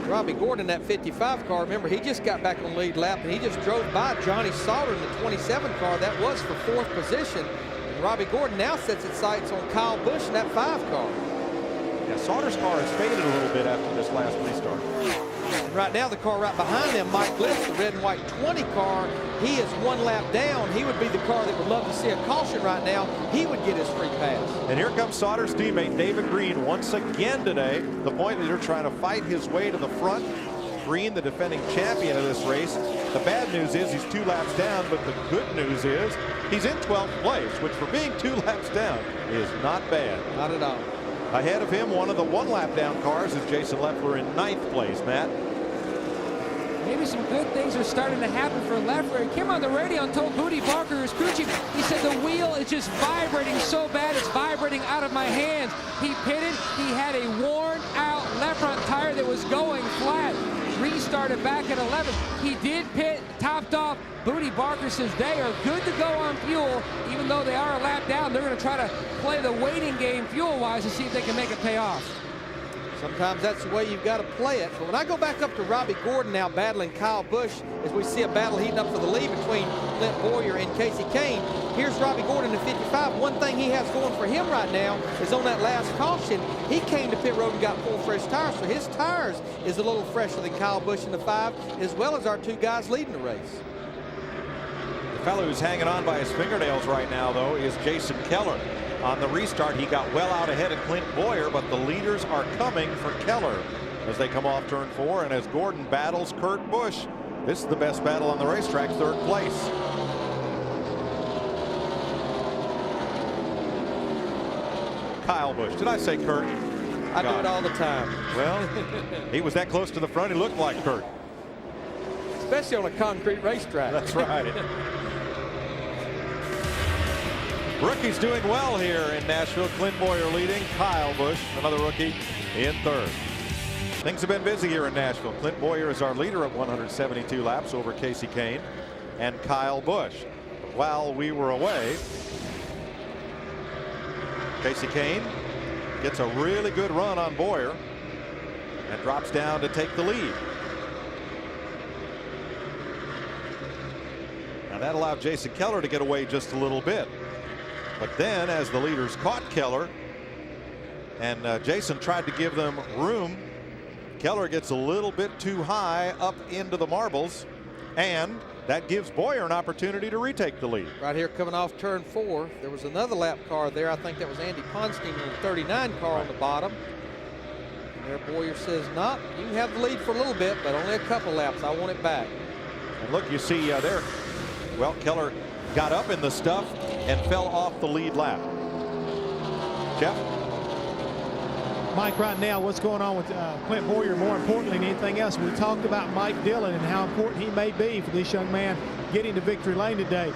Robbie Gordon, that 55 car, remember, he just got back on lead lap, and he just drove by Johnny Sauter in the 27 car. That was for 4th position. And Robbie Gordon now sets its sights on Kyle Busch in that 5 car. Yeah, Sauter's car has faded a little bit after this last restart. And right now, the car right behind them, Mike Bliss, the red and white 20 car, he is 1 lap down. He would be the car that would love to see a caution right now. He would get his free pass. And here comes Sauter's teammate David Green once again today. The point leader trying to fight his way to the front. Green, the defending champion of this race. The bad news is he's 2 laps down, but the good news is he's in 12th place, which for being 2 laps down is not bad. Not at all. Ahead of him, one of the 1 lap down cars is Jason Leffler in 9th place. Matt? Maybe some good things are starting to happen for Leffler. He came on the radio and told Booty Barker, his crew chief, he said the wheel is just vibrating so bad it's vibrating out of my hands. He pitted. He had a worn out left front tire that was going flat. Restarted back at 11. He did pit, topped off. Booty Barker says they are good to go on fuel. Even though they are a lap down, they're going to try to play the waiting game fuel-wise to see if they can make it pay off. Sometimes that's the way you've got to play it. But when I go back up to Robbie Gordon now battling Kyle Busch, as we see a battle heating up for the lead between Clint Boyer and Casey Kane, here's Robbie Gordon in 55. One thing he has going for him right now is on that last caution, he came to pit road and got full fresh tires. So his tires is a little fresher than Kyle Busch in the 5, as well as our 2 guys leading the race. The fellow who's hanging on by his fingernails right now, though, is Jason Keller. On the restart, he got well out ahead of Clint Boyer, but the leaders are coming for Keller as they come off turn 4, and as Gordon battles Kurt Busch. This is the best battle on the racetrack, 3rd place. Kyle Busch. Did I say Kurt? I do it all the time. Well, he was that close to the front, he looked like Kurt. Especially on a concrete racetrack. That's right. Rookies doing well here in Nashville. Clint Boyer leading. Kyle Busch, another rookie, in 3rd. Things have been busy here in Nashville. Clint Boyer is our leader at 172 laps over Casey Kane and Kyle Busch. While we were away, Casey Kane gets a really good run on Boyer and drops down to take the lead. Now that allowed Jason Keller to get away just a little bit. But then as the leaders caught Keller and Jason tried to give them room, Keller gets a little bit too high up into the marbles, and that gives Boyer an opportunity to retake the lead. Right here coming off turn 4, there was another lap car there. I think that was Andy Ponstein in the 39 car on the bottom. And there Boyer says, no, you can have the lead for a little bit, but only a couple laps. I want it back. And look, you see there, well, Keller got up in the stuff and fell off the lead lap. Jeff? Mike, right now, what's going on with Clint Boyer, more importantly than anything else, we talked about Mike Dillon and how important he may be for this young man getting to victory lane today.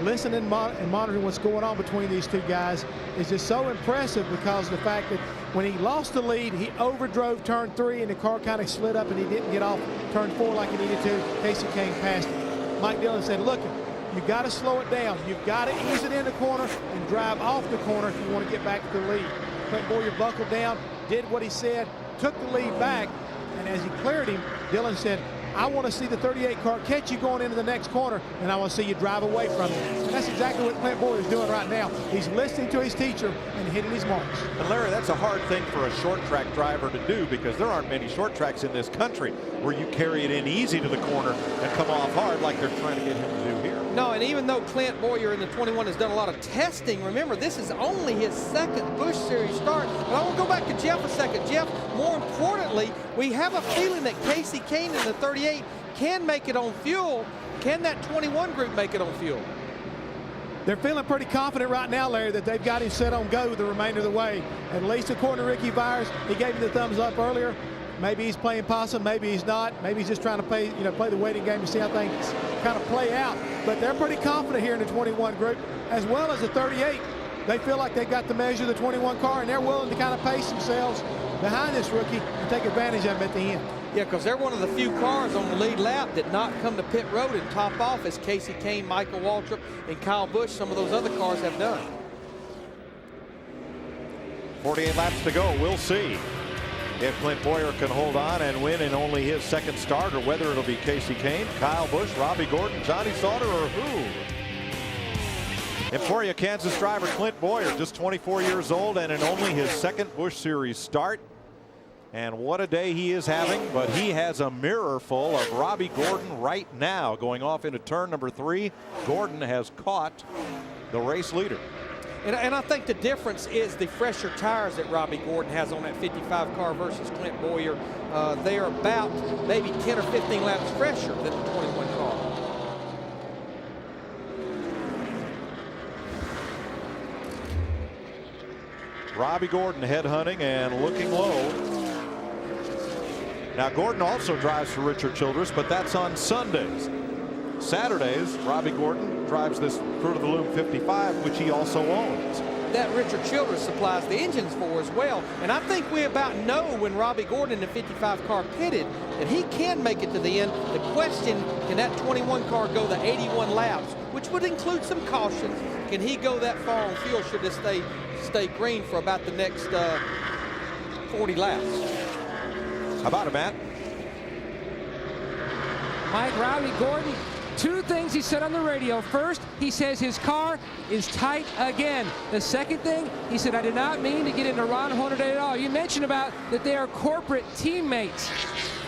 Listening and monitoring what's going on between these two guys is just so impressive because of the fact that when he lost the lead, he overdrove turn 3 and the car kind of slid up and he didn't get off turn 4 like he needed to. Casey Kane passed him. Mike Dillon said, look, you've got to slow it down. You've got to ease it in the corner and drive off the corner if you want to get back to the lead. Clint Boyer buckled down, did what he said, took the lead back, and as he cleared him, Dillon said, I want to see the 38 car catch you going into the next corner, and I want to see you drive away from him. And that's exactly what Clint Boyer is doing right now. He's listening to his teacher and hitting his marks. And Larry, that's a hard thing for a short track driver to do because there aren't many short tracks in this country where you carry it in easy to the corner and come off hard like they're trying to get him to do here. No, and even though Clint Boyer in the 21 has done a lot of testing, remember, this is only his second Busch Series start. But I want to go back to Jeff a second. Jeff, more importantly, we have a feeling that Casey Kane in the 38 can make it on fuel. Can that 21 group make it on fuel? They're feeling pretty confident right now, Larry, that they've got him set on go the remainder of the way. At least according to Ricky Byers, he gave him the thumbs up earlier. Maybe he's playing possum, maybe he's not. Maybe he's just trying to play the waiting game to see how things kind of play out. But they're pretty confident here in the 21 group, as well as the 38. They feel like they've got to measure the 21 car, and they're willing to kind of pace themselves behind this rookie and take advantage of him at the end. Yeah, because they're one of the few cars on the lead lap that not come to pit road and top off as Casey Kane, Michael Waltrip, and Kyle Busch, some of those other cars have done. 48 laps to go. We'll see if Clint Boyer can hold on and win in only his second start, or whether it'll be Casey Kane, Kyle Busch, Robbie Gordon, Johnny Sauter, or who. Emporia, Kansas driver Clint Boyer, just 24 years old and in only his second Busch Series start. And what a day he is having, but he has a mirror full of Robbie Gordon right now. Going off into turn number 3, Gordon has caught the race leader. And I think the difference is the fresher tires that Robbie Gordon has on that 55 car versus Clint Boyer. They are about maybe 10 or 15 laps fresher than the 21 car. Robbie Gordon headhunting and looking low. Now Gordon also drives for Richard Childress, but that's on Sundays. Saturdays, Robbie Gordon drives this Fruit of the Loom 55, which he also owns. That Richard Childress supplies the engines for as well. And I think we about know when Robbie Gordon in the 55 car pitted that he can make it to the end. The question, can that 21 car go the 81 laps, which would include some cautions? Can he go that far on fuel should this stay green for about the next 40 laps? How about it, Matt? Mike, Robbie Gordon, two things he said on the radio. First, he says his car is tight again. The second thing, he said, I did not mean to get into Ron Hornaday at all. You mentioned about that they are corporate teammates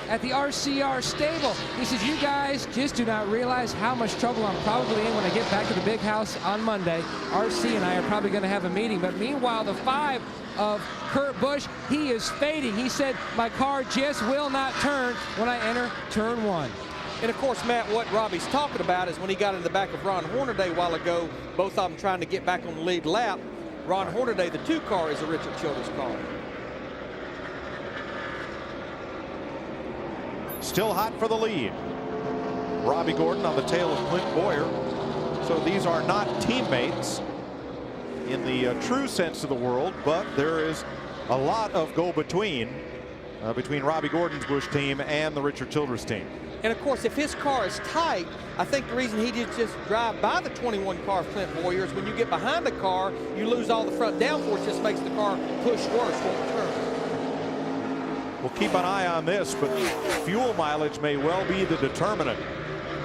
at the RCR stable. He says, you guys just do not realize how much trouble I'm probably in when I get back to the big house on Monday. RC and I are probably going to have a meeting. But meanwhile, the 5 of Kurt Busch, he is fading. He said, my car just will not turn when I enter turn 1. And of course, Matt, what Robbie's talking about is when he got in the back of Ron Hornaday a while ago, both of them trying to get back on the lead lap. Ron Hornaday, the 2 car, is a Richard Childress car. Still hot for the lead. Robbie Gordon on the tail of Clint Boyer. So these are not teammates in the true sense of the world, but there is a lot of go-between between Robbie Gordon's Busch team and the Richard Childress team. And of course, if his car is tight, I think the reason he did just drive by the 21 car of Clint Boyer is when you get behind the car, you lose all the front downforce, just makes the car push worse, won't turn. We'll keep an eye on this, but fuel mileage may well be the determinant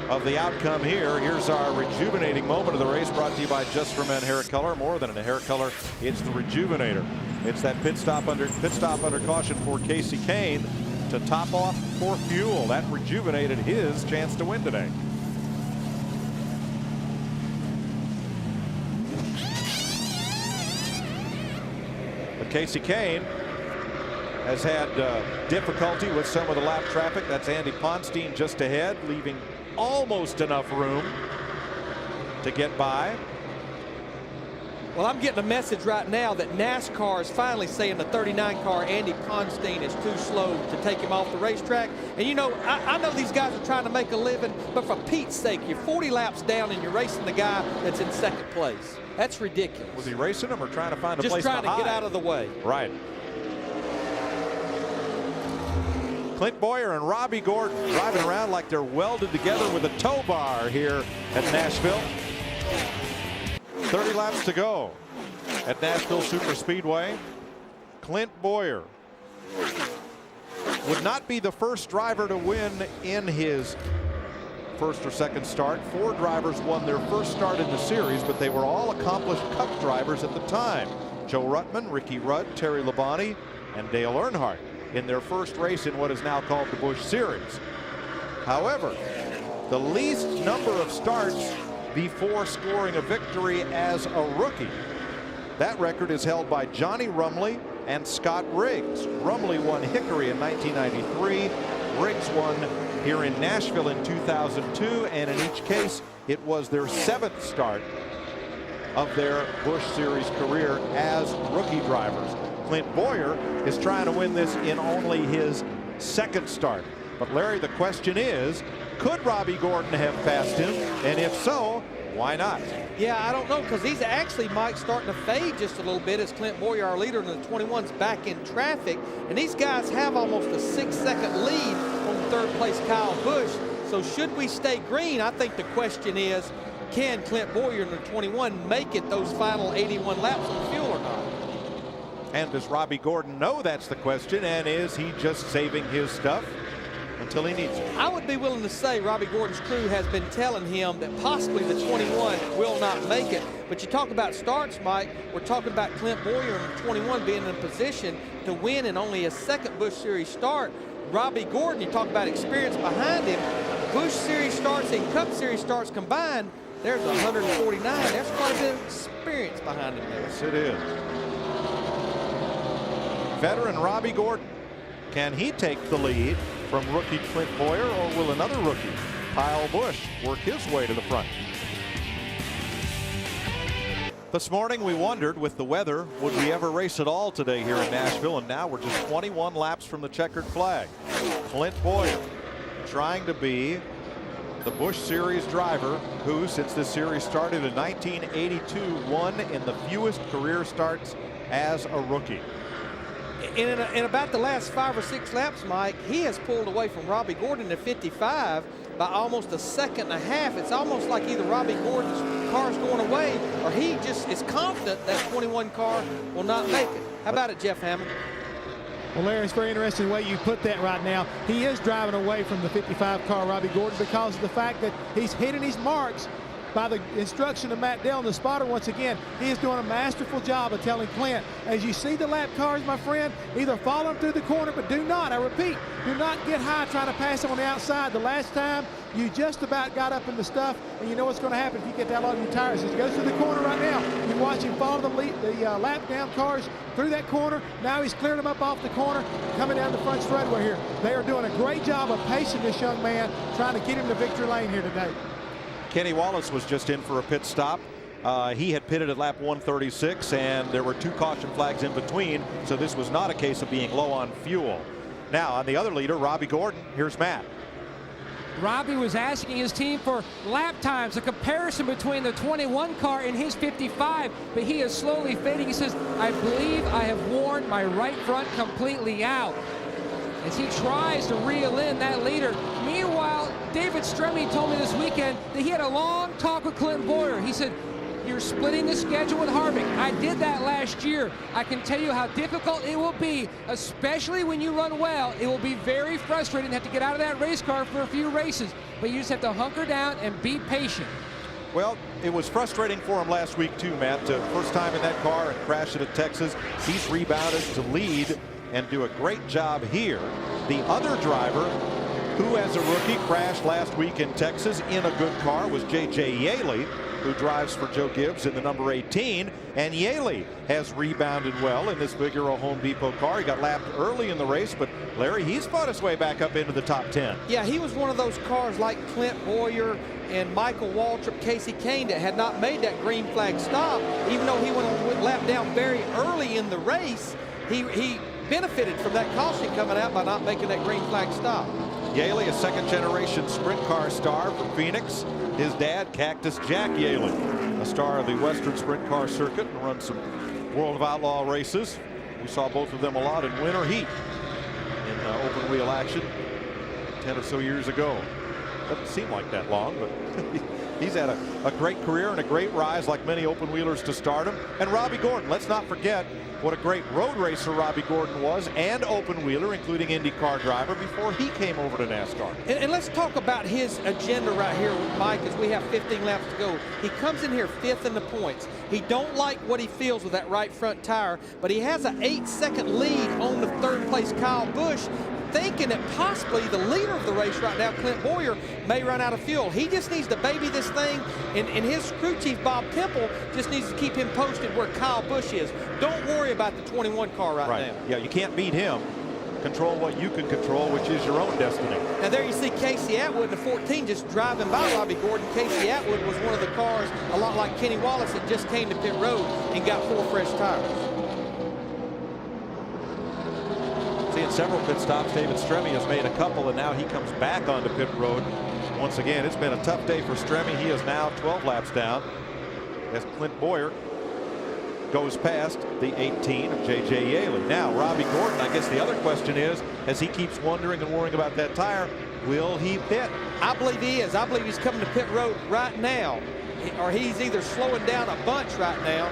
of the outcome here. Here's our rejuvenating moment of the race, brought to you by Just for Men hair color. More than a hair color, it's the Rejuvenator. It's that pit stop under caution for Casey Kane to top off for fuel. That rejuvenated his chance to win today. But Casey Kane has had difficulty with some of the lap traffic. That's Andy Ponstein just ahead, leaving almost enough room to get by. Well, I'm getting a message right now that NASCAR is finally saying the 39 car, Andy Ponstein, is too slow to take him off the racetrack. And you know, I know these guys are trying to make a living, but for Pete's sake, you're 40 laps down and you're racing the guy that's in second place. That's ridiculous. Was he racing him or trying to find a place just trying to hide? get out of the way. Right. Clint Boyer and Robbie Gordon driving around like they're welded together with a tow bar here at Nashville. 30 laps to go at Nashville Superspeedway. Clint Boyer would not be the first driver to win in his first or second start. 4 drivers won their first start in the series, but they were all accomplished Cup drivers at the time. Joe Ruttman, Ricky Rudd, Terry Labonte, and Dale Earnhardt in their first race in what is now called the Busch Series. However, the least number of starts before scoring a victory as a rookie, that record is held by Johnny Rumley and Scott Riggs. Rumley won Hickory in 1993. Riggs won here in Nashville in 2002, and in each case, it was their 7th start of their Busch Series career as rookie drivers. Clint Boyer is trying to win this in only his 2nd start. But Larry, the question is, could Robbie Gordon have passed him? And if so, why not? Yeah, I don't know, because he's actually, Mike, starting to fade just a little bit as Clint Boyer, our leader in the 21's, back in traffic. And these guys have almost a 6-second lead on 3rd place Kyle Busch. So should we stay green? I think the question is, can Clint Boyer in the 21 make it those final 81 laps on fuel or not? And does Robbie Gordon know that's the question? And is he just saving his stuff until he needs it? I would be willing to say Robbie Gordon's crew has been telling him that possibly the 21 will not make it. But you talk about starts, Mike, we're talking about Clint Boyer and the 21 being in a position to win in only a 2nd Busch Series start. Robbie Gordon, you talk about experience behind him. Busch Series starts and Cup Series starts combined, there's 149. There's quite a bit of experience behind him there. Yes, it is. Veteran Robbie Gordon, can he take the lead from rookie Clint Boyer, or will another rookie, Kyle Busch, work his way to the front? This morning we wondered, with the weather, would we ever race at all today here in Nashville? And now we're just 21 laps from the checkered flag. Clint Boyer trying to be the Busch Series driver who, since this series started in 1982, won in the fewest career starts as a rookie. In about the last 5 or 6 laps, Mike, he has pulled away from Robbie Gordon at 55 by almost a 1.5 seconds. It's almost like either Robbie Gordon's car's going away or he just is confident that 21 car will not make it. How about it, Jeff Hammond? Well, Larry, it's very interesting the way you put that right now. He is driving away from the 55 car, Robbie Gordon, because of the fact that he's hitting his marks by the instruction of Matt Dillon, the spotter. Once again, he is doing a masterful job of telling Clint, as you see the lap cars, my friend, either follow him through the corner, but do not, I repeat, do not get high trying to pass him on the outside. The last time you just about got up in the stuff, and you know what's going to happen if you get that long in your tires. As he goes through the corner right now, you watch him follow the lap down cars through that corner. Now he's clearing them up off the corner, coming down the front straightaway here. They are doing a great job of pacing this young man, trying to get him to victory lane here today. Kenny Wallace was just in for a pit stop. He had pitted at lap 136, and there were 2 caution flags in between, so this was not a case of being low on fuel. Now, on the other leader, Robbie Gordon, here's Matt. Robbie was asking his team for lap times, a comparison between the 21 car and his 55, but he is slowly fading. He says, I believe I have worn my right front completely out, as he tries to reel in that leader. Meanwhile, David Stremme told me this weekend that he had a long talk with Clint Boyer. He said, you're splitting the schedule with Harvick. I did that last year. I can tell you how difficult it will be, especially when you run well. It will be very frustrating to have to get out of that race car for a few races, but you just have to hunker down and be patient. Well, it was frustrating for him last week too, Matt. First time in that car and crash it at Texas. He's rebounded to lead and do a great job here. The other driver who, as a rookie, crashed last week in Texas in a good car was J.J. Yaley. who drives for Joe Gibbs in the number 18. And Yaley has rebounded well in this Vigoro Home Depot car. He got lapped early in the race, but Larry, he's fought his way back up into the top 10. Yeah, he was one of those cars like Clint Boyer and Michael Waltrip, Casey Kane, that had not made that green flag stop. Even though he went lap down very early in the race, he benefited from that caution coming out by not making that green flag stop. Yaley, a second-generation sprint car star from Phoenix. His dad, Cactus Jack Yaley, a star of the Western Sprint Car Circuit and runs some World of Outlaw races. We saw both of them a lot in winter heat in open wheel action 10 or so years ago. Doesn't seem like that long, but he's had a great career and a great rise like many open wheelers to stardom. And Robbie Gordon, let's not forget what a great road racer Robbie Gordon was, and open wheeler, including IndyCar driver, before he came over to NASCAR. And let's talk about his agenda right here with Mike as we have 15 laps to go. He comes in here 5th in the points. He don't like what he feels with that right front tire, but he has an 8-second lead on the 3rd place Kyle Busch, thinking that possibly the leader of the race right now, Clint Boyer, may run out of fuel. He just needs to baby this thing, and his crew chief, Bob Pimple, just needs to keep him posted where Kyle Busch is. Don't worry about the 21 car right now. Yeah, you can't beat him. Control what you can control, which is your own destiny. Now there you see Casey Atwood in the 14 just driving by Robbie Gordon. Casey Atwood was one of the cars, a lot like Kenny Wallace, that just came to pit road and got 4 fresh tires. Seeing several pit stops. David Stremme has made a couple, and now he comes back onto pit road once again. It's been a tough day for Stremme. He is now 12 laps down as Clint Boyer goes past the 18 of J.J. Yaley. Now, Robbie Gordon, I guess the other question is, as he keeps wondering and worrying about that tire, will he pit? I believe he is. I believe he's coming to pit road right now, or he's either slowing down a bunch right now.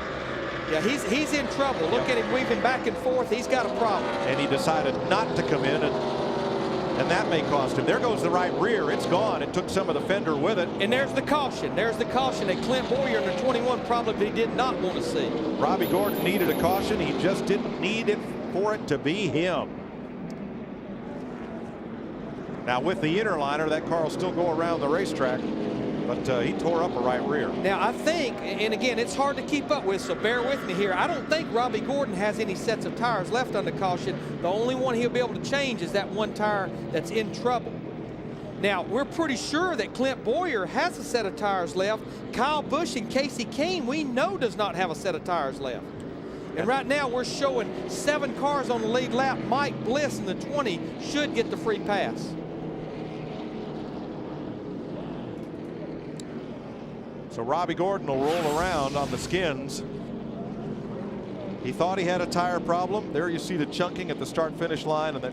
Yeah, he's in trouble. Look at him weaving back and forth. He's got a problem. And he decided not to come in, and that may cost him. There goes the right rear. It's gone. It took some of the fender with it. And there's the caution. There's the caution that Clint Boyer in the 21 probably did not want to see. Robbie Gordon needed a caution. He just didn't need it for it to be him. Now, with the inner liner, that car will still go around the racetrack, but he tore up a right rear. Now, I think, and again, it's hard to keep up with, so bear with me here. I don't think Robbie Gordon has any sets of tires left under caution. The only one he'll be able to change is that one tire that's in trouble. Now, we're pretty sure that Clint Boyer has a set of tires left. Kyle Busch and Casey Kane, we know, does not have a set of tires left. And right now, we're showing 7 cars on the lead lap. Mike Bliss in the 20 should get the free pass. So Robbie Gordon will roll around on the skins. He thought he had a tire problem. There you see the chunking at the start-finish line and that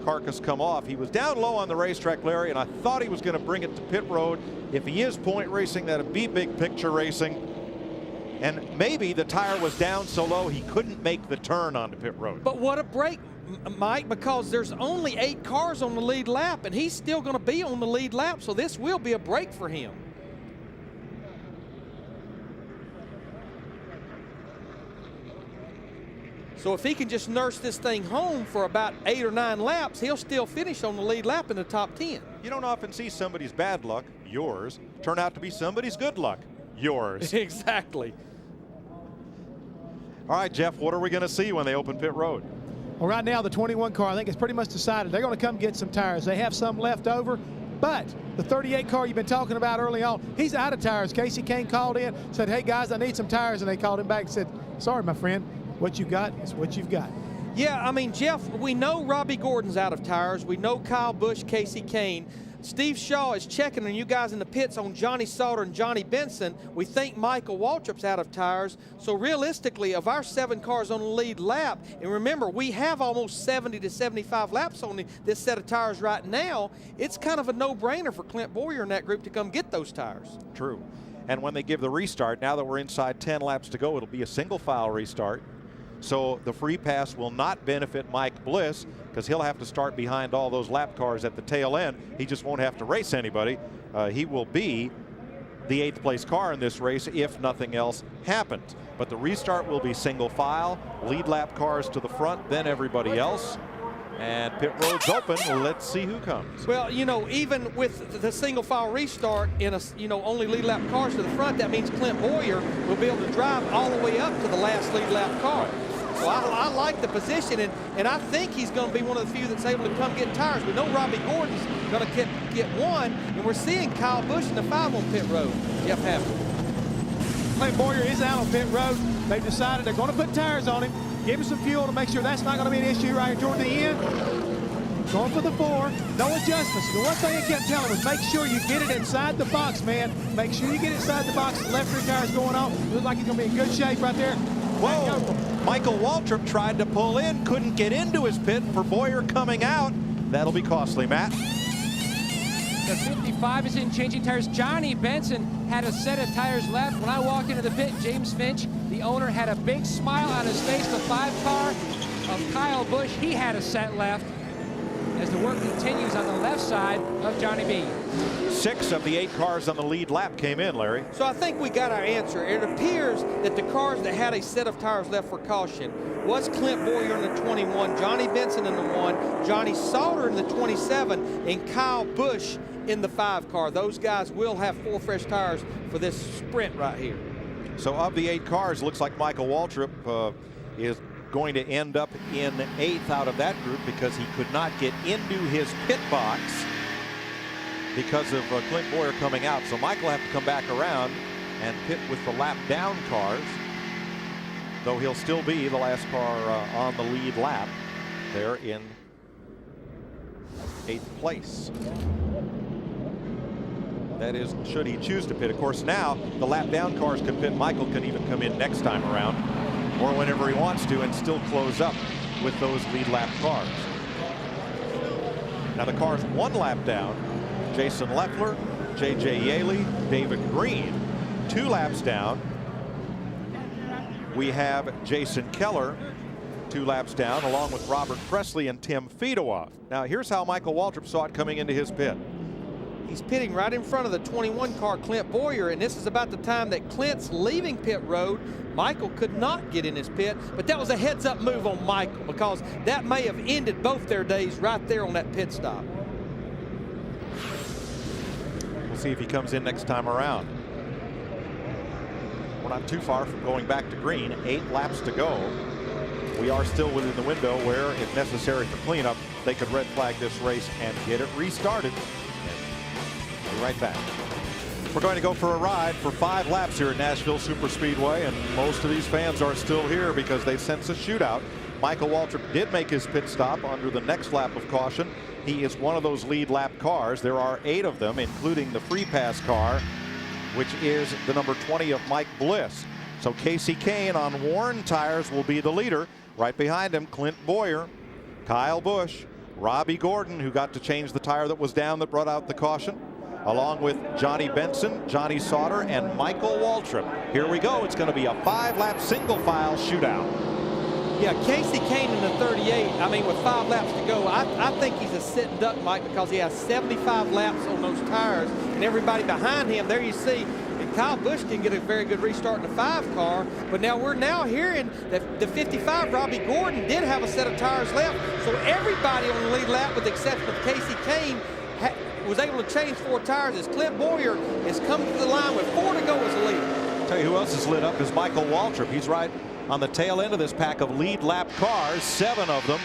carcass come off. He was down low on the racetrack, Larry, and I thought he was going to bring it to pit road. If he is point racing, that'd be big picture racing. And maybe the tire was down so low he couldn't make the turn onto pit road. But what a break, Mike, because there's only 8 cars on the lead lap, and he's still going to be on the lead lap, so this will be a break for him. So if he can just nurse this thing home for about 8 or 9 laps, he'll still finish on the lead lap in the top 10. You don't often see somebody's bad luck, yours, turn out to be somebody's good luck, yours. Exactly. All right, Jeff, what are we going to see when they open pit road? Well, right now, the 21 car, I think it's pretty much decided. They're going to come get some tires. They have some left over, but the 38 car you've been talking about early on, he's out of tires. Casey Kane called in, said, hey, guys, I need some tires, and they called him back and said, sorry, my friend. What you got is what you've got. Yeah, I mean, Jeff, we know Robbie Gordon's out of tires. We know Kyle Busch, Casey Kane. Steve Shaw is checking on you guys in the pits on Johnny Sauter and Johnny Benson. We think Michael Waltrip's out of tires. So realistically, of our 7 cars on the lead lap, and remember, we have almost 70 to 75 laps on this set of tires right now, it's kind of a no-brainer for Clint Boyer and that group to come get those tires. True. And when they give the restart, now that we're inside 10 laps to go, it'll be a single file restart. So the free pass will not benefit Mike Bliss because he'll have to start behind all those lap cars at the tail end. He just won't have to race anybody. He will be the 8th place car in this race if nothing else happens. But the restart will be single file, lead lap cars to the front, then everybody else. And pit road's open. Let's see who comes. Well, you know, even with the single file restart in a, only lead lap cars to the front, that means Clint Boyer will be able to drive all the way up to the last lead lap car. So I like the position, and I think he's going to be one of the few that's able to come get tires. We know Robbie Gordon's going to get one, and we're seeing Kyle Busch in the 5 on pit road. Jeff Hammond. Clint Boyer is out on pit road. They've decided they're going to put tires on him, give him some fuel to make sure that's not going to be an issue right here toward the end. Going for the 4, no adjustments. The one thing I kept telling him was make sure you get it inside the box, man. Make sure you get it inside the box. Left rear tire's going on. Looks like he's going to be in good shape right there. Whoa! Michael Waltrip tried to pull in, couldn't get into his pit for Boyer coming out. That'll be costly, Matt. The 55 is in changing tires. Johnny Benson had a set of tires left. When I walked into the pit, James Finch, the owner, had a big smile on his face. The 5 car of Kyle Busch, he had a set left as the work continues on the left side of Johnny B. 6 of the 8 cars on the lead lap came in, Larry. So I think we got our answer. It appears that the cars that had a set of tires left for caution was Clint Boyer in the 21, Johnny Benson in the 1, Johnny Sauter in the 27, and Kyle Busch in the 5 car. Those guys will have 4 fresh tires for this sprint right here. So of the 8 cars, looks like Michael Waltrip is going to end up in 8th out of that group because he could not get into his pit box because of Clint Boyer coming out. So Michael will have to come back around and pit with the lap down cars, though he'll still be the last car on the lead lap there in 8th place. That is, should he choose to pit. Of course, now the lap down cars can pit. Michael can even come in next time around or whenever he wants to and still close up with those lead lap cars. Now the cars 1 lap down, Jason Leffler, J.J. Yaley, David Green. 2 laps down, we have Jason Keller, 2 laps down, along with Robert Presley and Tim Fedowa. Now here's how Michael Waltrip saw it coming into his pit. He's pitting right in front of the 21 car, Clint Boyer, and this is about the time that Clint's leaving pit road. Michael could not get in his pit, but that was a heads-up move on Michael because that may have ended both their days right there on that pit stop. We'll see if he comes in next time around. We're not too far from going back to green. 8 laps to go. We are still within the window where, if necessary for cleanup, they could red flag this race and get it restarted. We'll be right back. We're going to go for a ride for 5 laps here at Nashville Superspeedway, and most of these fans are still here because they sense a shootout. Michael Waltrip did make his pit stop under the next lap of caution. He is one of those lead lap cars. There are 8 of them, including the free pass car, which is the number 20 of Mike Bliss. So Casey Kane on worn tires will be the leader. Right behind him, Clint Boyer, Kyle Busch, Robbie Gordon, who got to change the tire that was down that brought out the caution, along with Johnny Benson, Johnny Sauter, and Michael Waltrip. Here we go. It's going to be a 5-lap single file shootout. Yeah, Casey Kane in the 38, I mean, with 5 laps to go, I think he's a sitting duck, Mike, because he has 75 laps on those tires, and everybody behind him, there you see, and Kyle Busch can get a very good restart in the 5 car, but now we're hearing that the 55, Robbie Gordon, did have a set of tires left, so everybody on the lead lap, with the exception of Casey Kane, was able to change 4 tires as Clint Boyer has come to the line with 4 to go as a leader. Tell you who else is lit up is Michael Waltrip. He's right on the tail end of this pack of lead lap cars, 7 of them,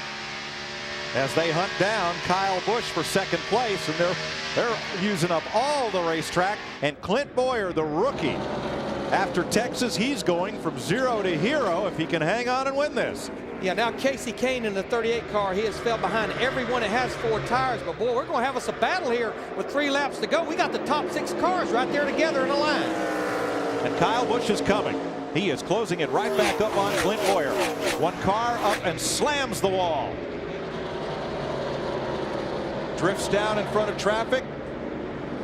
as they hunt down Kyle Busch for 2nd place, and they're using up all the racetrack. And Clint Boyer, the rookie, after Texas, he's going from 0 to hero if he can hang on and win this. Yeah, now Casey Kane in the 38 car, he has fell behind everyone that has 4 tires, but boy, we're going to have us a battle here with 3 laps to go. We got the top 6 cars right there together in a line. And Kyle Busch is coming. He is closing it right back up on Clint Boyer. 1 car up and slams the wall. Drifts down in front of traffic,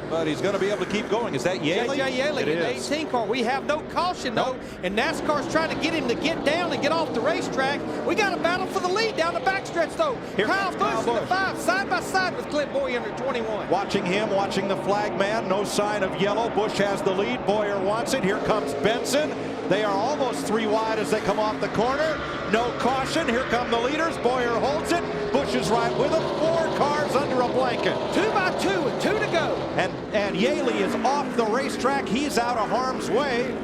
but he's going to be able to keep going. Is that Yaley? J.J. Yaley in the 18 car. We have no caution, though, and NASCAR's trying to get him to get down and get off the racetrack. We got a battle for the lead down the backstretch, though. Here Kyle Busch in the 5, side by side with Clint Boyer under 21. Watching him, watching the flag man. No sign of yellow. Busch has the lead. Boyer wants it. Here comes Benson. They are almost 3 wide as they come off the corner. No caution. Here come the leaders. Boyer holds it. Busch is right, with him. 4 cars under a blanket. 2 by 2 with 2 to go. And Yaley is off the racetrack. He's out of harm's way.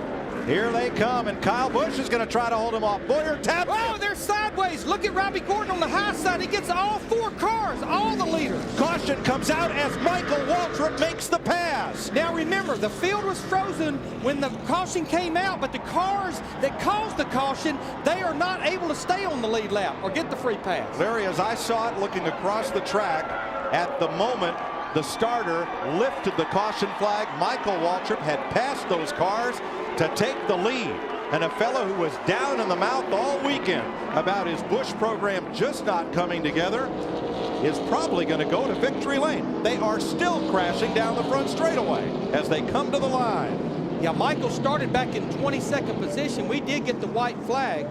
Here they come, and Kyle Busch is going to try to hold him off. Boyer taps. Oh, they're sideways. Look at Robbie Gordon on the high side. He gets all 4 cars, all the leaders. Caution comes out as Michael Waltrip makes the pass. Now remember, the field was frozen when the caution came out, but the cars that caused the caution, they are not able to stay on the lead lap or get the free pass. Larry, as I saw it looking across the track, at the moment the starter lifted the caution flag, Michael Waltrip had passed those cars to take the lead. And a fellow who was down in the mouth all weekend about his Busch program just not coming together is probably going to go to victory lane. They are still crashing down the front straightaway as they come to the line. Yeah, Michael started back in 22nd position. We did get the white flag.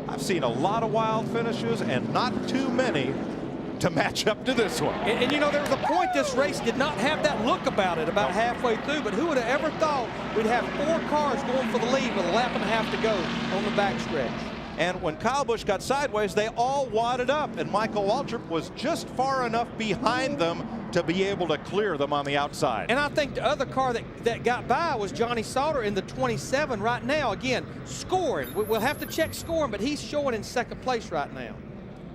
I've seen a lot of wild finishes and not too many to match up to this one. And you know, there was a point this race did not have that look about it about halfway through, but who would have ever thought we'd have 4 cars going for the lead with a lap and a half to go on the backstretch. And when Kyle Busch got sideways, they all wadded up, and Michael Waltrip was just far enough behind them to be able to clear them on the outside. And I think the other car that got by was Johnny Sauter in the 27 right now. Again, scoring. We'll have to check scoring, but he's showing in 2nd place right now.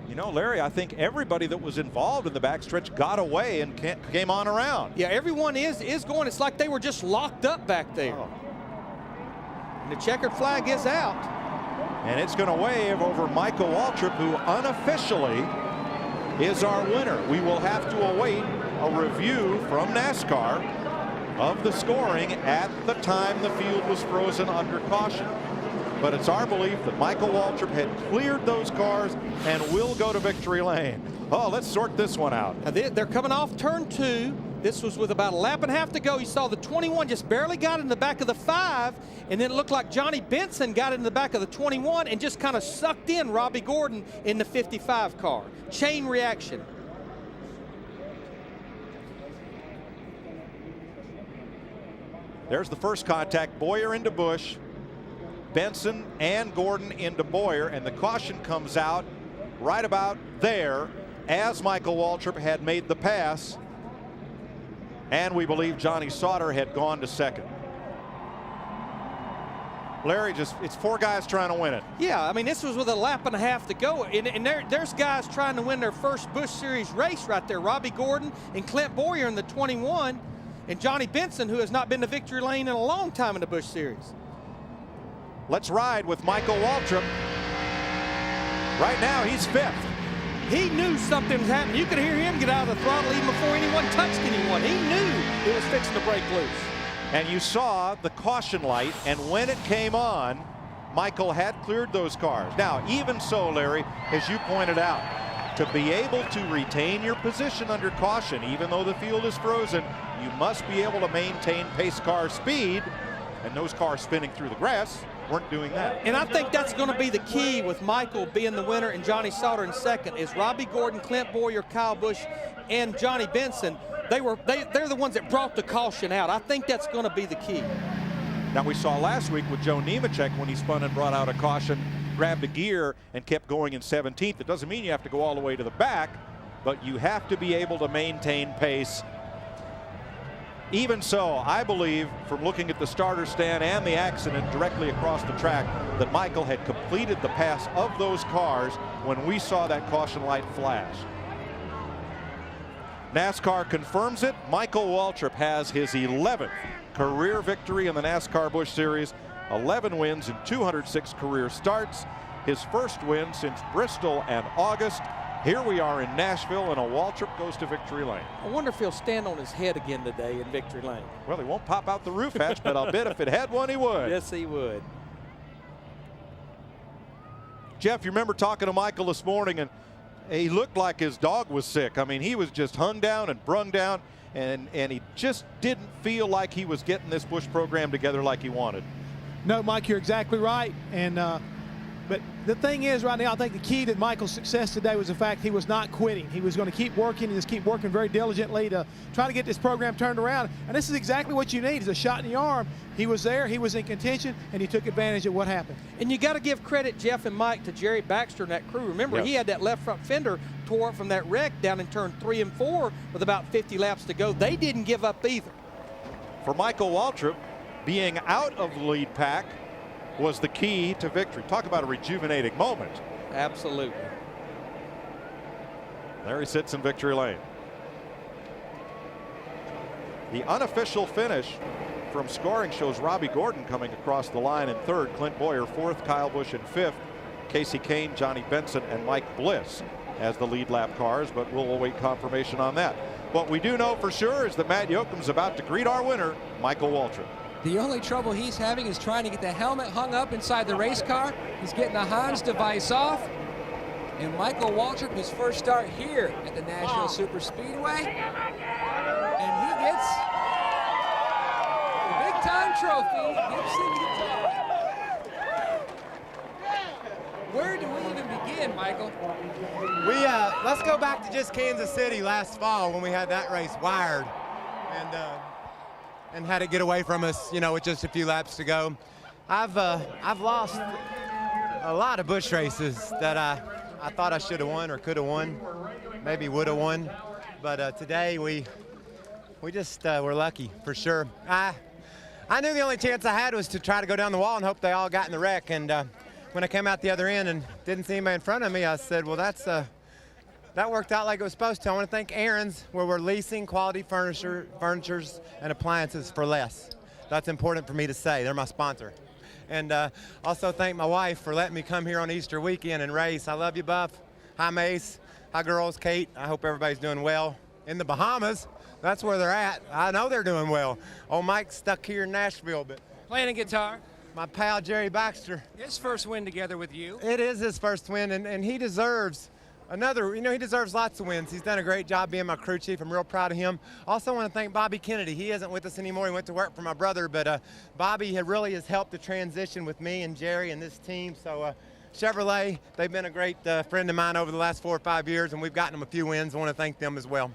You know, Larry, I think everybody that was involved in the backstretch got away and came on around. Yeah, everyone is going. It's like they were just locked up back there. Oh. And the checkered flag is out. And it's going to wave over Michael Waltrip, who unofficially is our winner. We will have to await a review from NASCAR of the scoring at the time the field was frozen under caution. But it's our belief that Michael Waltrip had cleared those cars and will go to victory lane. Oh, let's sort this one out. Now they're coming off turn 2. This was with about a lap and a half to go. You saw the 21 just barely got in the back of the 5, and then it looked like Johnny Benson got in the back of the 21 and just kind of sucked in Robbie Gordon in the 55 car. Chain reaction. There's the first contact. Boyer into Busch. Benson and Gordon into Boyer, and the caution comes out right about there as Michael Waltrip had made the pass, and we believe Johnny Sauter had gone to 2nd. Larry, it's 4 guys trying to win it. Yeah, I mean, this was with a lap and a half to go, and there's guys trying to win their first Busch Series race right there. Robbie Gordon and Clint Boyer in the 21, and Johnny Benson, who has not been to victory lane in a long time in the Busch Series. Let's ride with Michael Waltrip. Right now, he's 5th. He knew something was happening. You could hear him get out of the throttle even before anyone touched anyone. He knew it was fixing to break loose. And you saw the caution light, and when it came on, Michael had cleared those cars. Now, even so, Larry, as you pointed out, to be able to retain your position under caution, even though the field is frozen, you must be able to maintain pace car speed, and those cars spinning through the grass weren't doing that. And I think that's going to be the key with Michael being the winner and Johnny Sauter in 2nd is Robbie Gordon, Clint Boyer, Kyle Busch, and Johnny Benson. They're the ones that brought the caution out. I think that's going to be the key. Now, we saw last week with Joe Nemechek when he spun and brought out a caution, grabbed a gear and kept going in 17th. It doesn't mean you have to go all the way to the back, but you have to be able to maintain pace. Even so, I believe from looking at the starter stand and the accident directly across the track that Michael had completed the pass of those cars when we saw that caution light flash. NASCAR confirms it. Michael Waltrip has his 11th career victory in the NASCAR Busch Series, 11 wins in 206 career starts, his first win since Bristol and August. Here we are in Nashville, and a Waltrip goes to victory lane. I wonder if he'll stand on his head again today in victory lane. Well, he won't pop out the roof hatch, but I'll bet if it had one, he would. Yes, he would. Jeff, you remember talking to Michael this morning, and he looked like his dog was sick. I mean, he was just hung down and brung down, and he just didn't feel like he was getting this Busch program together like he wanted. No, Mike, you're exactly right. And But the thing is, right now, I think the key to Michael's success today was the fact he was not quitting. He was going to keep working and just keep working very diligently to try to get this program turned around. And this is exactly what you need, is a shot in the arm. He was there, he was in contention, and he took advantage of what happened. And you got to give credit, Jeff and Mike, to Jerry Baxter and that crew. Remember, Yes. he had that left front fender tore up from that wreck down in turn 3 and 4 with about 50 laps to go. They didn't give up either. For Michael Waltrip, being out of the lead pack was the key to victory. Talk about a rejuvenating moment. Absolutely. There he sits in victory lane. The unofficial finish from scoring shows Robbie Gordon coming across the line in third, Clint Boyer fourth, Kyle Busch in fifth, Casey Kane, Johnny Benson, and Mike Bliss as the lead lap cars, but we'll await confirmation on that. What we do know for sure is that Matt Yoakum's about to greet our winner, Michael Waltrip. The only trouble he's having is trying to get the helmet hung up inside the race car. He's getting the Hans device off. And Michael Waltrip, his first start here at the Nashville Superspeedway. And he gets the big-time trophy, Gibson guitar. Where do we even begin, Michael? Let's go back to just Kansas City last fall when we had that race wired. And had it get away from us, you know, with just a few laps to go. I've lost a lot of Busch races that I thought I should have won or could have won, maybe would have won. But today we just were lucky for sure. I knew the only chance I had was to try to go down the wall and hope they all got in the wreck. And when I came out the other end and didn't see anybody in front of me, I said, well, that worked out like it was supposed to. I want to thank Aaron's, where we're leasing quality furnitures and appliances for less. That's important for me to say. They're my sponsor. And also thank my wife for letting me come here on Easter weekend and race. I love you, Buff. Hi, Mace. Hi, girls. Kate. I hope everybody's doing well. In the Bahamas, that's where they're at. I know they're doing well. Old Mike's stuck here in Nashville, but Playing a guitar. my pal Jerry Baxter. His first win together with you. It is his first win, and he deserves another. You know, he deserves lots of wins. He's done a great job being my crew chief. I'm real proud of him. Also want to thank Bobby Kennedy. He isn't with us anymore. He went to work for my brother, but Bobby really has helped the transition with me and Jerry and this team. So Chevrolet, they've been a great friend of mine over the last 4 or 5 years, and we've gotten them a few wins. I want to thank them as well.